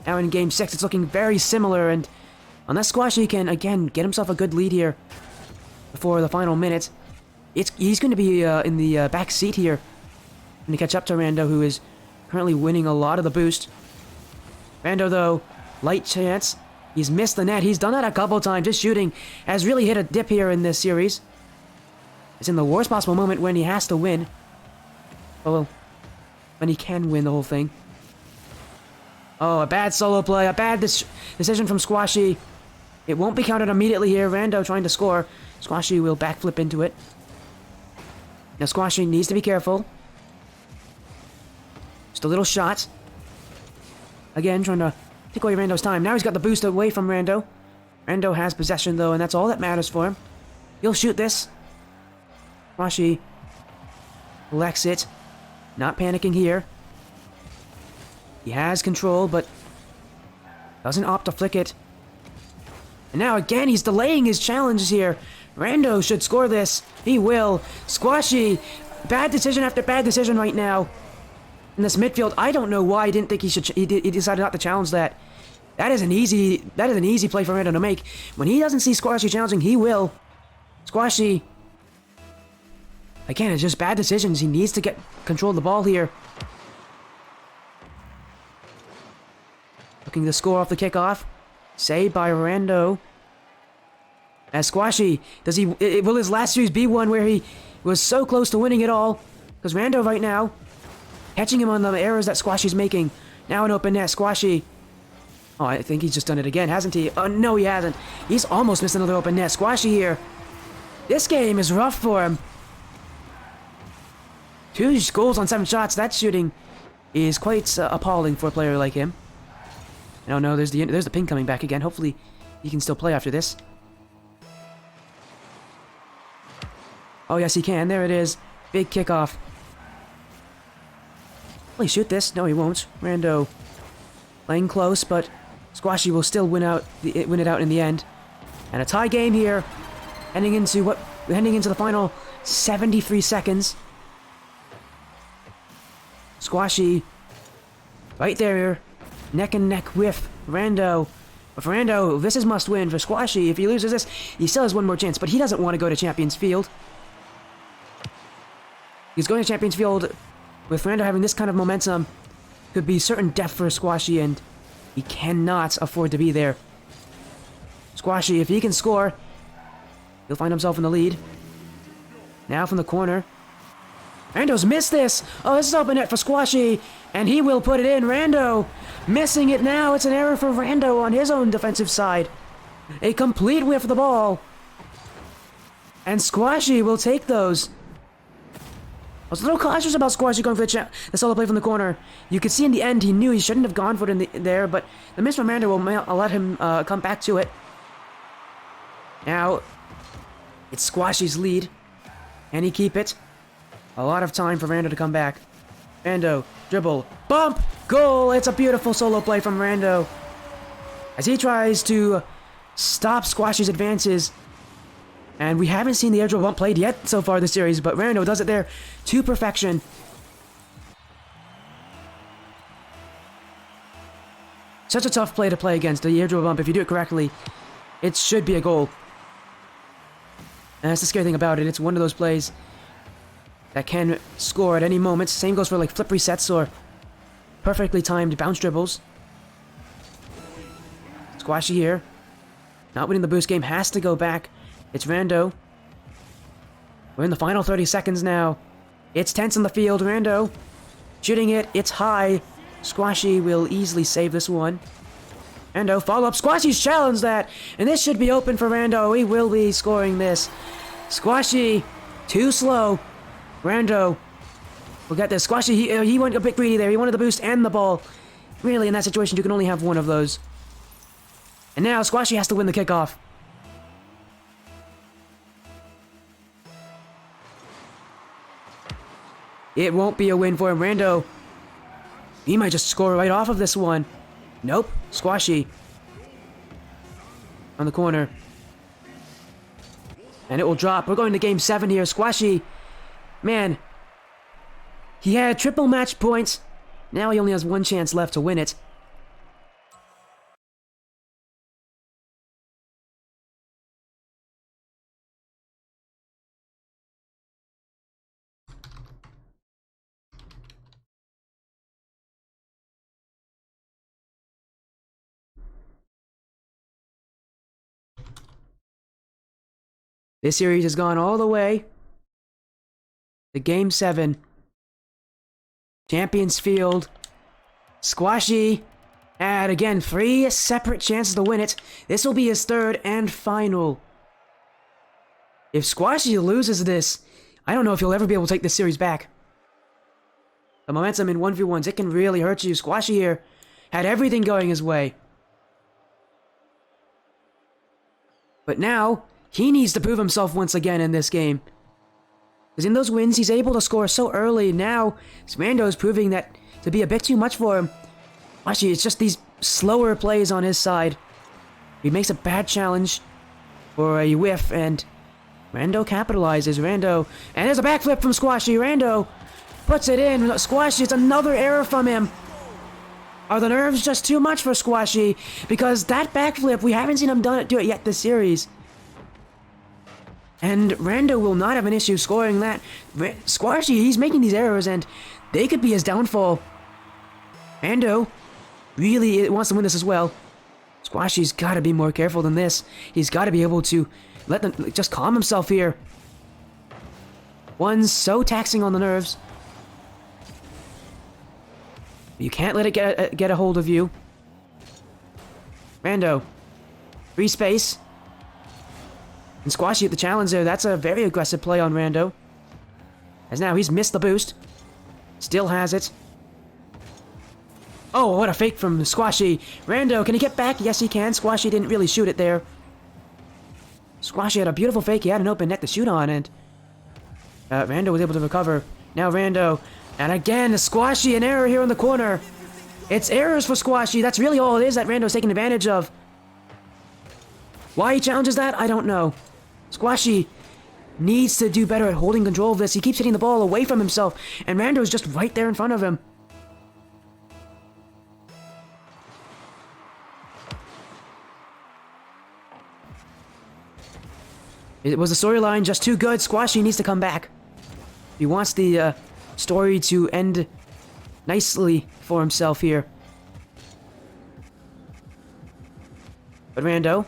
Now in game 6, it's looking very similar, and unless Squashy can, again, get himself a good lead here before the final minute, he's going to be in the back seat here and to catch up to Rando, who is currently winning a lot of the boost. Rando, though, light chance. He's missed the net. He's done that a couple times. His shooting has really hit a dip here in this series. It's in the worst possible moment when he has to win. Well, when he can win the whole thing. Oh, a bad solo play. A bad decision from Squashy. It won't be counted immediately here. Rando trying to score. Squashy will backflip into it. Now Squashy needs to be careful. Just a little shot. Again, trying to take away Rando's time. Now he's got the boost away from Rando. Rando has possession, though, and that's all that matters for him. He'll shoot this. Squashy collects it. Not panicking here. He has control, but doesn't opt to flick it. And now again, he's delaying his challenges here. Rando should score this. He will. Squashy, bad decision after bad decision right now. In this midfield, I don't know why he didn't think he should. He decided not to challenge that. That is an easy play for Rando to make. When he doesn't see Squashy challenging, he will. Squashy. Again, it's just bad decisions. He needs to get control of the ball here. Looking to score off the kickoff. Saved by Rando. As Squashy, will his last series be one where he was so close to winning it all? Because Rando right now, catching him on the errors that Squashy's making. Now an open net, Squashy. Oh, I think he's just done it again, hasn't he? Oh, no, he hasn't. He's almost missed another open net. Squashy here. This game is rough for him. 2 goals on 7 shots. That shooting is quite appalling for a player like him. Oh no, there's the ping coming back again. Hopefully he can still play after this. Oh yes, he can. There it is. Big kickoff. Will he shoot this? No, he won't. Rando playing close, but Squashy will still win it out in the end. And a tie game here, heading into the final 73 seconds. Squashy right there, neck and neck with Rando. But for Rando, this is must win. For Squashy, if he loses this, he still has one more chance, but he doesn't want to go to Champions Field. He's going to Champions Field with Rando having this kind of momentum. Could be certain death for Squashy, and he cannot afford to be there. Squashy, if he can score, he'll find himself in the lead. Now from the corner. Rando's missed this! Oh, this is open net for Squashy, and he will put it in. Rando missing it now. It's an error for Rando on his own defensive side. A complete whiff of the ball. And Squashy will take those. I was a little cautious about Squashy going for the solo play from the corner. You could see in the end he knew he shouldn't have gone for it there, but the miss from Rando will let him come back to it. Now, it's Squashy's lead. Can he keep it? A lot of time for Rando to come back. Rando, dribble, bump, goal! It's a beautiful solo play from Rando. As he tries to stop Squashy's advances. And we haven't seen the air dribble bump played yet so far this series, but Rando does it there to perfection. Such a tough play to play against, the air dribble bump. If you do it correctly, it should be a goal. And that's the scary thing about it. It's one of those plays that can score at any moment. Same goes for like flip resets or perfectly timed bounce dribbles. Squashy here. Not winning the boost game. Has to go back. It's Rando. We're in the final 30 seconds now. It's tense on the field. Rando shooting it. It's high. Squashy will easily save this one. Rando, follow up. Squashy's challenged that. And this should be open for Rando. He will be scoring this. Squashy, too slow. Rando will get this. Squashy, he went a bit greedy there. He wanted the boost and the ball. Really, in that situation, you can only have one of those. And now Squashy has to win the kickoff. It won't be a win for him. Rando, he might just score right off of this one. Nope. Squashy on the corner. And it will drop. We're going to game 7 here. Squashy, man, he had triple match points. Now he only has one chance left to win it. This series has gone all the way to Game 7. Champions Field. Squashy had, again, 3 separate chances to win it. This will be his 3rd and final. If Squashy loses this, I don't know if he'll ever be able to take this series back. The momentum in 1v1s, it can really hurt you. Squashy here had everything going his way. But now he needs to prove himself once again in this game. Because in those wins, he's able to score so early. Now, Rando's proving that to be a bit too much for him. Actually, it's just these slower plays on his side. He makes a bad challenge for a whiff, and Rando capitalizes. Rando, and there's a backflip from Squashy. Rando puts it in. Squashy, it's another error from him. Are the nerves just too much for Squashy? Because that backflip, we haven't seen him do it yet this series. And Rando will not have an issue scoring that. Squashy, he's making these errors, and they could be his downfall. Rando really wants to win this as well. Squashy's got to be more careful than this. He's got to be able to let them just calm himself here. One's so taxing on the nerves. You can't let it get a hold of you. Rando, free space. And Squashy at the challenge there. That's a very aggressive play on Rando. As now he's missed the boost. Still has it. Oh, what a fake from Squashy. Rando, can he get back? Yes, he can. Squashy didn't really shoot it there. Squashy had a beautiful fake. He had an open net to shoot on, and Rando was able to recover. Now Rando. And again, Squashy, an error here in the corner. It's errors for Squashy. That's really all it is that Rando's taking advantage of. Why he challenges that, I don't know. Squashy needs to do better at holding control of this. He keeps hitting the ball away from himself, and Rando's just right there in front of him. Was the storyline just too good? Squashy needs to come back. He wants the story to end nicely for himself here. But Rando,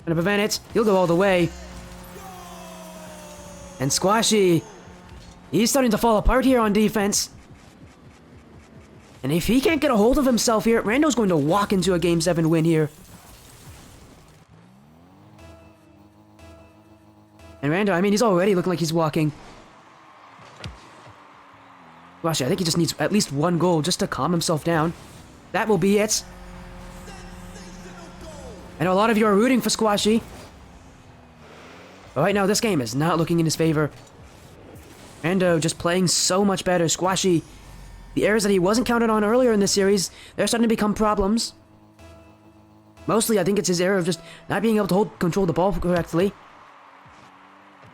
gonna prevent it. He'll go all the way. And Squashy, he's starting to fall apart here on defense. And if he can't get a hold of himself here, Rando's going to walk into a Game 7 win here. And Rando, I mean, he's already looking like he's walking. Squashy, I think he just needs at least one goal just to calm himself down. That will be it. I know a lot of you are rooting for Squashy. But right now, this game is not looking in his favor. Rando just playing so much better. Squashy, the errors that he wasn't counted on earlier in this series, they're starting to become problems. Mostly, I think it's his error of just not being able to control the ball correctly.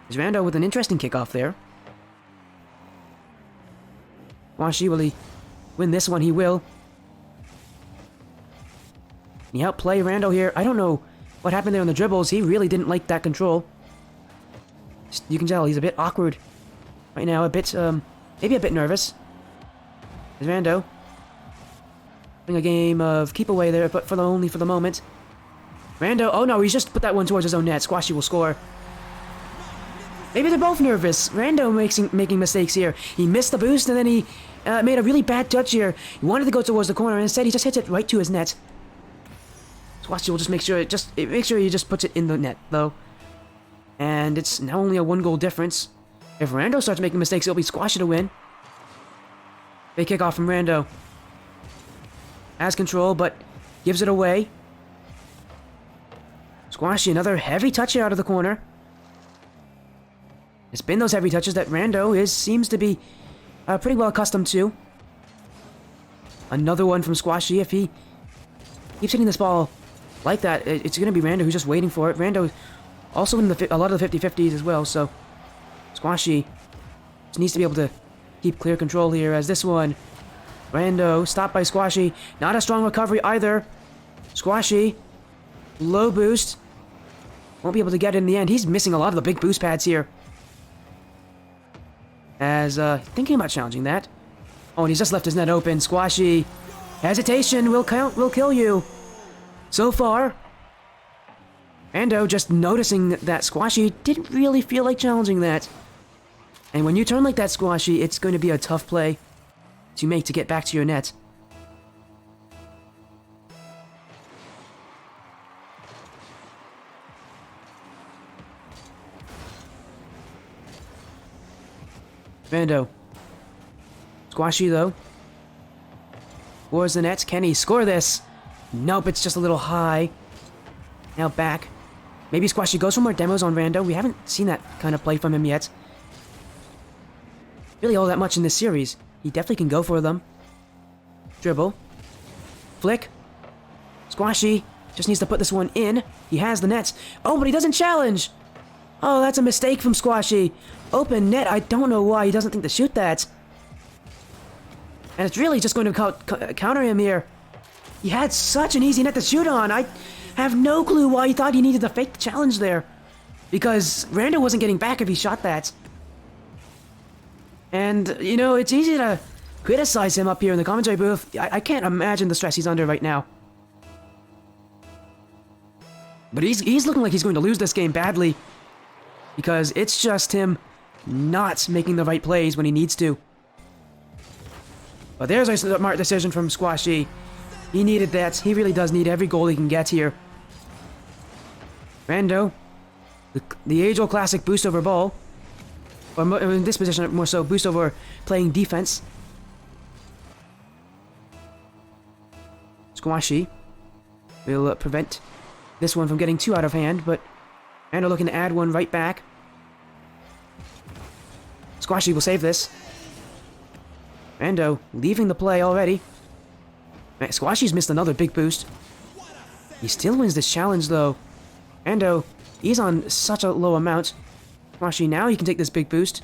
There's Rando with an interesting kickoff there. Squashy, will he win this one? He will. Can he outplay Rando here? I don't know what happened there on the dribbles. He really didn't like that control. You can tell he's a bit awkward right now. A bit, maybe a bit nervous. There's Rando. Playing a game of keep away there, but only for the moment. Rando, oh no, he's just put that one towards his own net. Squashy will score. Maybe they're both nervous. Rando making mistakes here. He missed the boost and then he made a really bad touch here. He wanted to go towards the corner and instead he just hits it right to his net. Squashy will just make sure he just puts it in the net though. And it's now only a 1-goal difference. If Rando starts making mistakes, it'll be Squashy to win. Big kickoff from Rando. Has control, but gives it away. Squashy, another heavy touch here out of the corner. It's been those heavy touches that Rando seems to be pretty well accustomed to. Another one from Squashy. If he keeps hitting this ball like that, it's going to be Rando who's just waiting for it. Rando also in a lot of the 50-50s as well, so Squashy just needs to be able to keep clear control here as this one. Rando stopped by Squashy. Not a strong recovery either. Squashy, low boost. Won't be able to get it in the end. He's missing a lot of the big boost pads here. As, thinking about challenging that. Oh, and he's just left his net open. Squashy. Hesitation will kill you. So far, Rando just noticing that Squashy didn't really feel like challenging that. And when you turn like that, Squashy, it's going to be a tough play to make to get back to your net. Rando. Squashy, though. Towards the net. Can he score this? Nope, it's just a little high. Now back. Maybe Squashy goes for more demos on Rando. We haven't seen that kind of play from him yet. Really all that much in this series. He definitely can go for them. Dribble. Flick. Squashy just needs to put this one in. He has the nets. Oh, but he doesn't challenge! Oh, that's a mistake from Squashy. Open net. I don't know why he doesn't think to shoot that. And it's really just going to counter him here. He had such an easy net to shoot on. I have no clue why he thought he needed to fake the challenge there. Because Rando wasn't getting back if he shot that. And, you know, it's easy to criticize him up here in the commentary booth. I can't imagine the stress he's under right now. But he's looking like he's going to lose this game badly. Because it's just him not making the right plays when he needs to. But there's a smart decision from Squashy. He needed that. He really does need every goal he can get here. Rando. The age-old classic boost over ball. Or in this position, more so boost over playing defense. Squashy will prevent this one from getting too out of hand, but Rando looking to add one right back. Squashy will save this. Rando leaving the play already. Squashy's missed another big boost. He still wins this challenge though. Rando, he's on such a low amount. Squashy now he can take this big boost.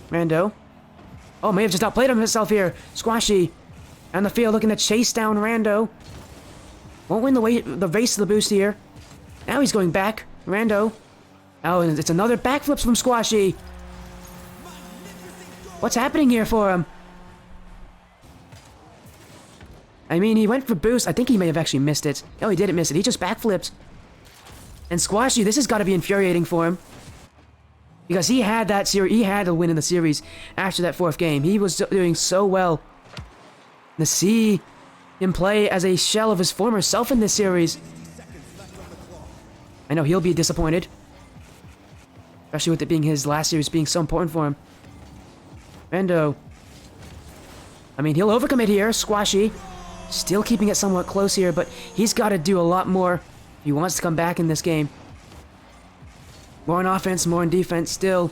Rando. Oh, may have just outplayed himself here. Squashy on the field looking to chase down Rando. Won't win the race to the boost here. Now he's going back. Rando. Oh, and it's another backflips from Squashy. What's happening here for him? I mean, he went for boost. I think he may have actually missed it. No, he didn't miss it. He just backflipped. And Squashy, this has got to be infuriating for him. Because he had that series, he had a win in the series after that fourth game. He was doing so well. To see him play as a shell of his former self in this series. I know he'll be disappointed. Especially with it being his last series being so important for him. Rando. I mean, he'll overcommit here. Squashy. Still keeping it somewhat close here, but he's got to do a lot more if he wants to come back in this game. More on offense, more on defense. Still,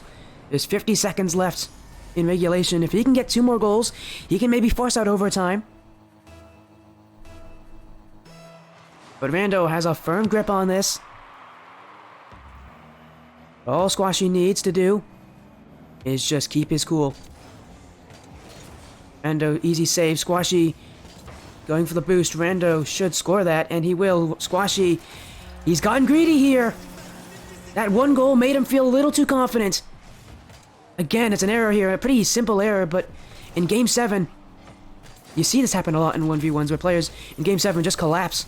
there's 50 seconds left in regulation. If he can get 2 more goals, he can maybe force out overtime. But Rando has a firm grip on this. All Squashy needs to do is just keep his cool. Rando, easy save. Squashy going for the boost. Rando should score that, and he will. Squashy, he's gotten greedy here. That one goal made him feel a little too confident. Again, it's an error here, a pretty simple error, but in Game 7, you see this happen a lot in 1v1s where players in Game 7 just collapse.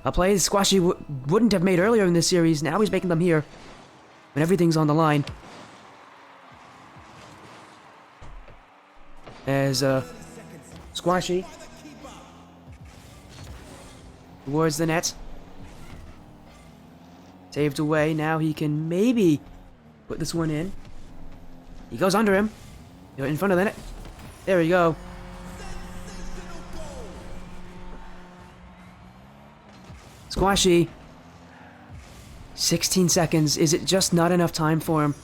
A play Squashy wouldn't have made earlier in this series, now he's making them here when everything's on the line. As Squashy towards the net. Saved away, now he can maybe put this one in. He goes under him. In front of the net. There we go. Squashy. 16 seconds. Is it just not enough time for him?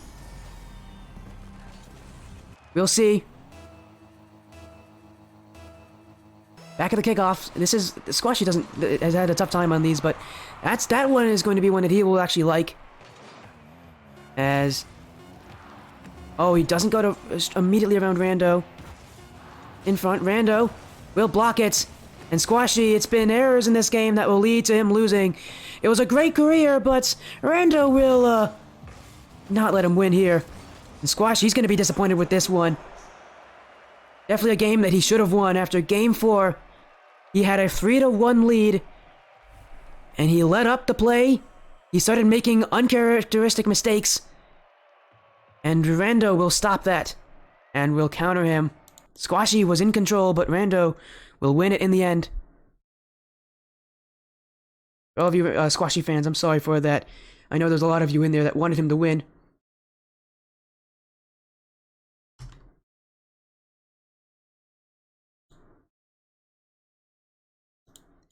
We'll see. Back at the kickoff. This is Squashy has had a tough time on these, but that one is going to be one that he will actually like. As he doesn't go to immediately around Rando. In front, Rando will block it. And Squashy, it's been errors in this game that will lead to him losing. It was a great career, but Rando will not let him win here. And Squashy, he's going to be disappointed with this one. Definitely a game that he should have won. After Game 4, he had a 3-1 lead. And he let up the play. He started making uncharacteristic mistakes. And Rando will stop that. And will counter him. Squashy was in control, but Rando will win it in the end. For all of you Squashy fans, I'm sorry for that. I know there's a lot of you in there that wanted him to win.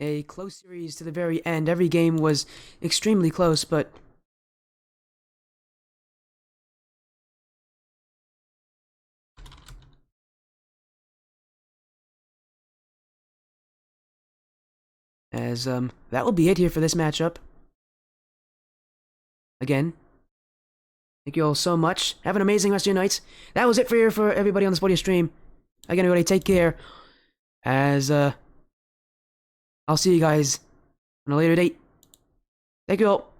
A close series to the very end. Every game was extremely close, but as that will be it here for this matchup. Again, thank you all so much. Have an amazing rest of your nights. That was it for everybody on the Sporty stream. Again, everybody, take care. As I'll see you guys on a later date. Thank you all.